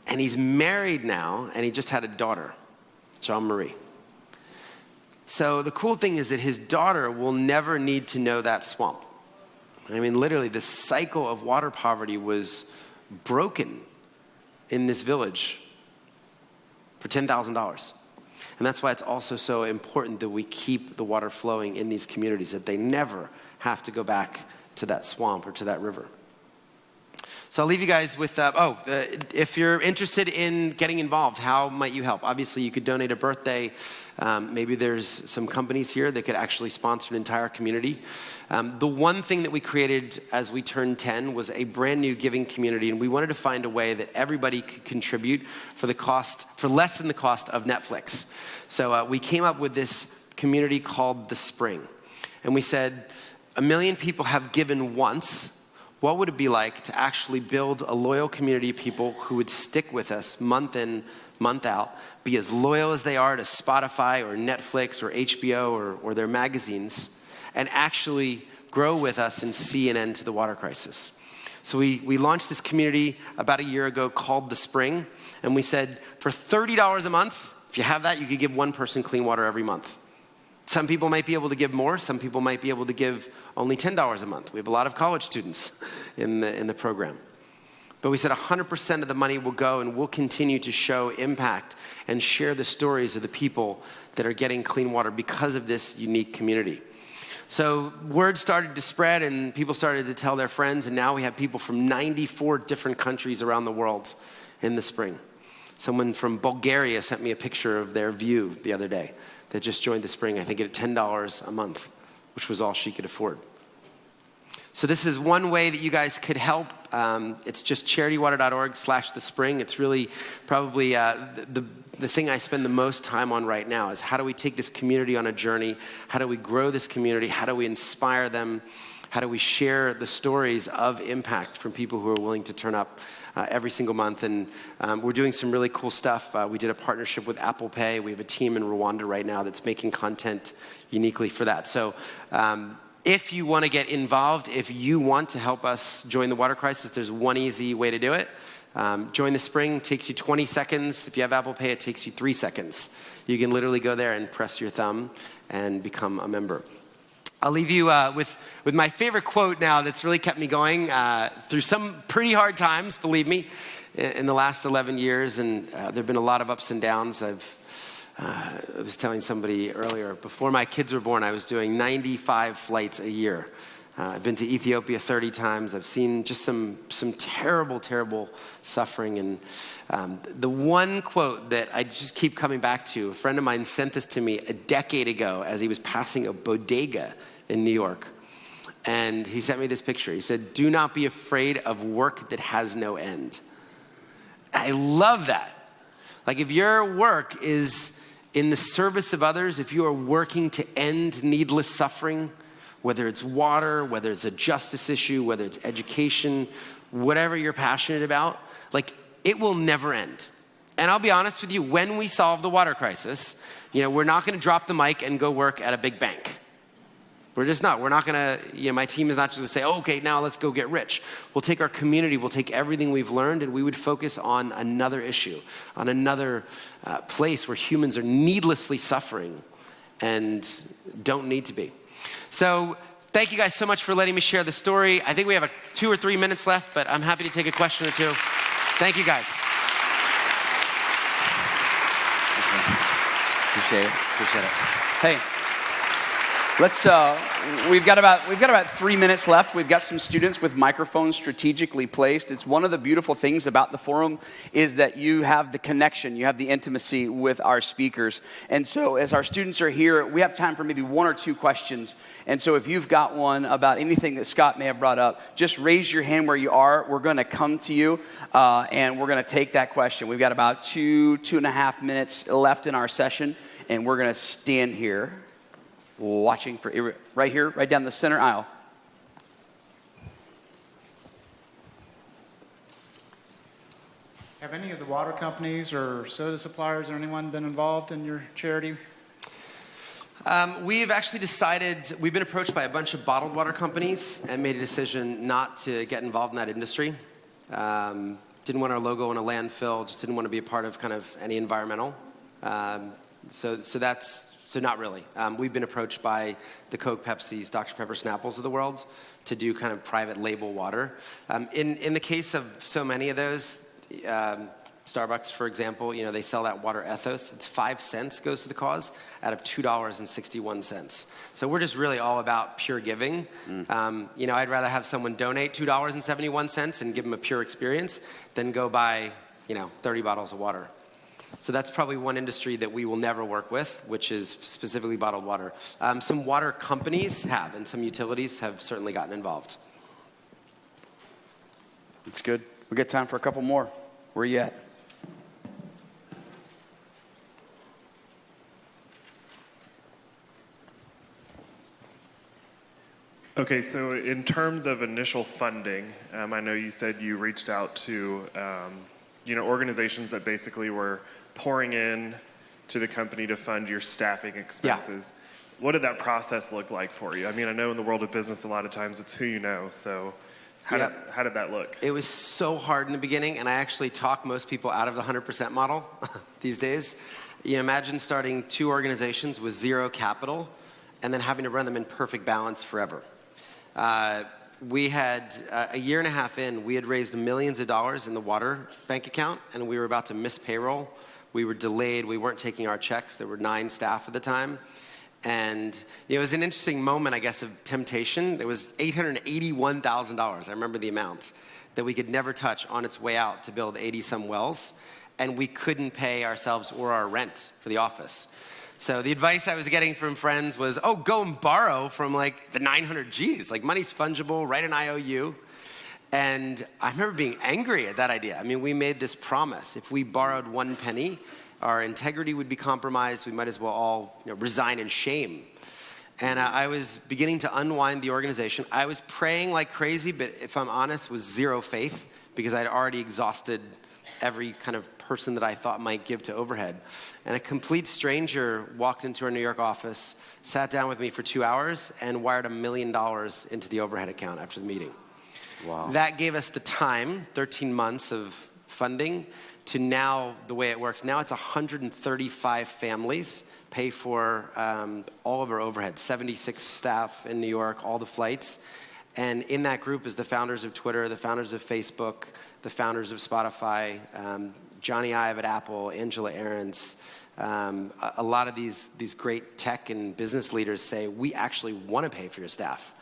And he's married now, and he just had a daughter, Jean-Marie. So the cool thing is that his daughter will never need to know that swamp. I mean, literally, the cycle of water poverty was broken in this village for $10,000. And that's why it's also so important that we keep the water flowing in these communities, that they never have to go back to that swamp or to that river. So I'll leave you guys with, if you're interested in getting involved, how might you help? Obviously, you could donate a birthday. Maybe there's some companies here that could actually sponsor an entire community. The one thing that we created as we turned 10 was a brand new giving community, and we wanted to find a way that everybody could contribute for less than the cost of Netflix. So we came up with this community called The Spring. And we said, 1 million people have given once. What would it be like to actually build a loyal community of people who would stick with us month in, month out, be as loyal as they are to Spotify or Netflix or HBO or their magazines, and actually grow with us and see an end to the water crisis? So we launched this community about a year ago called The Spring, and we said for $30 a month, if you have that, you could give one person clean water every month. Some people might be able to give more. Some people might be able to give only $10 a month. We have a lot of college students in the program. But we said 100% of the money will go, and we'll continue to show impact and share the stories of the people that are getting clean water because of this unique community. So word started to spread, and people started to tell their friends, and now we have people from 94 different countries around the world in The Spring. Someone from Bulgaria sent me a picture of their view the other day that just joined The Spring, I think at $10 a month, which was all she could afford. So this is one way that you guys could help. It's just charitywater.org/The Spring. It's really probably the thing I spend the most time on right now is how do we take this community on a journey? How do we grow this community? How do we inspire them? How do we share the stories of impact from people who are willing to turn up every single month? And we're doing some really cool stuff. We did a partnership with Apple Pay. We have a team in Rwanda right now that's making content uniquely for that. So if you want to get involved, if you want to help us join the water crisis, there's one easy way to do it. Join The Spring. It takes you 20 seconds. If you have Apple Pay, it takes you 3 seconds. You can literally go there and press your thumb and become a member. I'll leave you with my favorite quote now that's really kept me going through some pretty hard times, believe me, in the last 11 years. And there have been a lot of ups and downs. I was telling somebody earlier, before my kids were born, I was doing 95 flights a year. I've been to Ethiopia 30 times. I've seen just some terrible, terrible suffering. And the one quote that I just keep coming back to, a friend of mine sent this to me a decade ago as he was passing a bodega in New York. And he sent me this picture. He said, "Do not be afraid of work that has no end." I love that. Like if your work is in the service of others, if you are working to end needless suffering, whether it's water, whether it's a justice issue, whether it's education, whatever you're passionate about, like it will never end. And I'll be honest with you, when we solve the water crisis, we're not going to drop the mic and go work at a big bank. We're just not. We're not going to, my team is not just going to say, okay, now let's go get rich. We'll take our community, we'll take everything we've learned, and we would focus on another issue, on another place where humans are needlessly suffering and don't need to be. So thank you guys so much for letting me share the story. I think we have 2 or 3 minutes left, but I'm happy to take a question or two. Thank you guys. Appreciate it. Hey, let's. We've got about 3 minutes left. We've got some students with microphones strategically placed. It's one of the beautiful things about the forum is that you have the connection, you have the intimacy with our speakers. And so as our students are here, we have time for maybe 1 or 2 questions. And so if you've got one about anything that Scott may have brought up, just raise your hand where you are. We're going to come to you and we're going to take that question. We've got about 2.5 minutes left in our session, and we're going to stand here watching for right here, right down the center aisle. Have any of the water companies or soda suppliers or anyone been involved in your charity? We've actually decided, we've been approached by a bunch of bottled water companies and made a decision not to get involved in that industry. Didn't want our logo in a landfill, just didn't want to be a part of kind of any environmental. So not really. We've been approached by the Coke, Pepsis, Dr. Pepper, Snapples of the world to do kind of private label water. In the case of so many of those, Starbucks, for example, they sell that water ethos. It's 5 cents goes to the cause out of $2.61. So we're just really all about pure giving. I'd rather have someone donate $2.71 and give them a pure experience than go buy, 30 bottles of water. So that's probably one industry that we will never work with, which is specifically bottled water. Some water companies have, and some utilities have certainly gotten involved. That's good. We got time for a couple more. Where are you at? Okay, so in terms of initial funding, I know you said you reached out to organizations that basically were pouring in to the company to fund your staffing expenses. Yeah. What did that process look like for you? I mean, I know in the world of business, a lot of times it's who you know. So how did that look? It was so hard in the beginning, and I actually talk most people out of the 100% model these days. You imagine starting 2 organizations with 0 capital and then having to run them in perfect balance forever. We had, a year and a half in, we had raised millions of dollars in the water bank account, and we were about to miss payroll. We were delayed. We weren't taking our checks. There were 9 staff at the time. And it was an interesting moment, I guess, of temptation. There was $881,000, I remember the amount, that we could never touch on its way out to build 80-some wells, and we couldn't pay ourselves or our rent for the office. So the advice I was getting from friends was, go and borrow from the 900 Gs. Money's fungible, write an IOU. And I remember being angry at that idea. I mean, we made this promise. If we borrowed 1 penny, our integrity would be compromised. We might as well all resign in shame. And I was beginning to unwind the organization. I was praying like crazy, but if I'm honest, with 0 faith, because I'd already exhausted every kind of person that I thought might give to overhead. And a complete stranger walked into our New York office, sat down with me for 2 hours, and wired $1 million into the overhead account after the meeting. Wow. That gave us the time, 13 months of funding, to now, the way it works, now it's 135 families pay for all of our overhead, 76 staff in New York, all the flights. And in that group is the founders of Twitter, the founders of Facebook, the founders of Spotify, Johnny Ive at Apple, Angela Ahrendts. A lot of these great tech and business leaders say, we actually want to pay for your staff.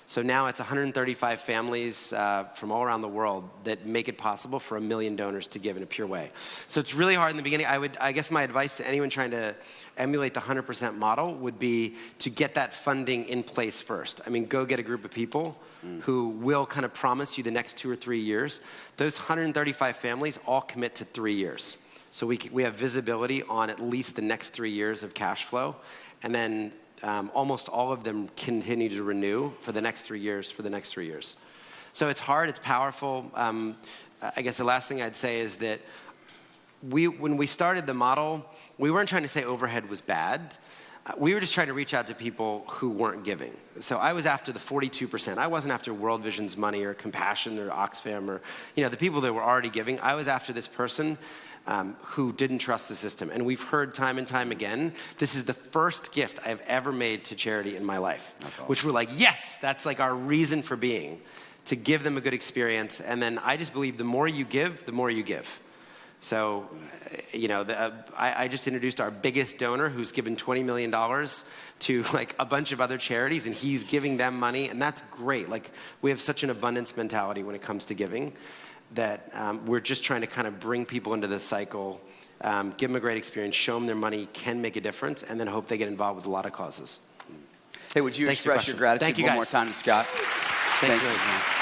So now it's 135 families from all around the world that make it possible for 1 million donors to give in a pure way. So it's really hard in the beginning. I guess my advice to anyone trying to emulate the 100% model would be to get that funding in place first. I mean, go get a group of people who will kind of promise you the next 2 or 3 years. Those 135 families all commit to 3 years. So we have visibility on at least the next 3 years of cash flow. And then almost all of them continue to renew for the next 3 years, So it's hard, it's powerful. I guess the last thing I'd say is that when we started the model, we weren't trying to say overhead was bad. We were just trying to reach out to people who weren't giving. So I was after the 42%. I wasn't after World Vision's money or Compassion or Oxfam or the people that were already giving. I was after this person who didn't trust the system. And we've heard time and time again, this is the first gift I've ever made to charity in my life. Awesome. Which we're like, yes, that's our reason for being, to give them a good experience. And then I just believe the more you give, the more you give. So, I just introduced our biggest donor who's given $20 million to a bunch of other charities, and he's giving them money, and that's great. We have such an abundance mentality when it comes to giving that we're just trying to kind of bring people into this cycle, give them a great experience, show them their money can make a difference, and then hope they get involved with a lot of causes. Hey, would you express your gratitude one more time to Scott? Thanks.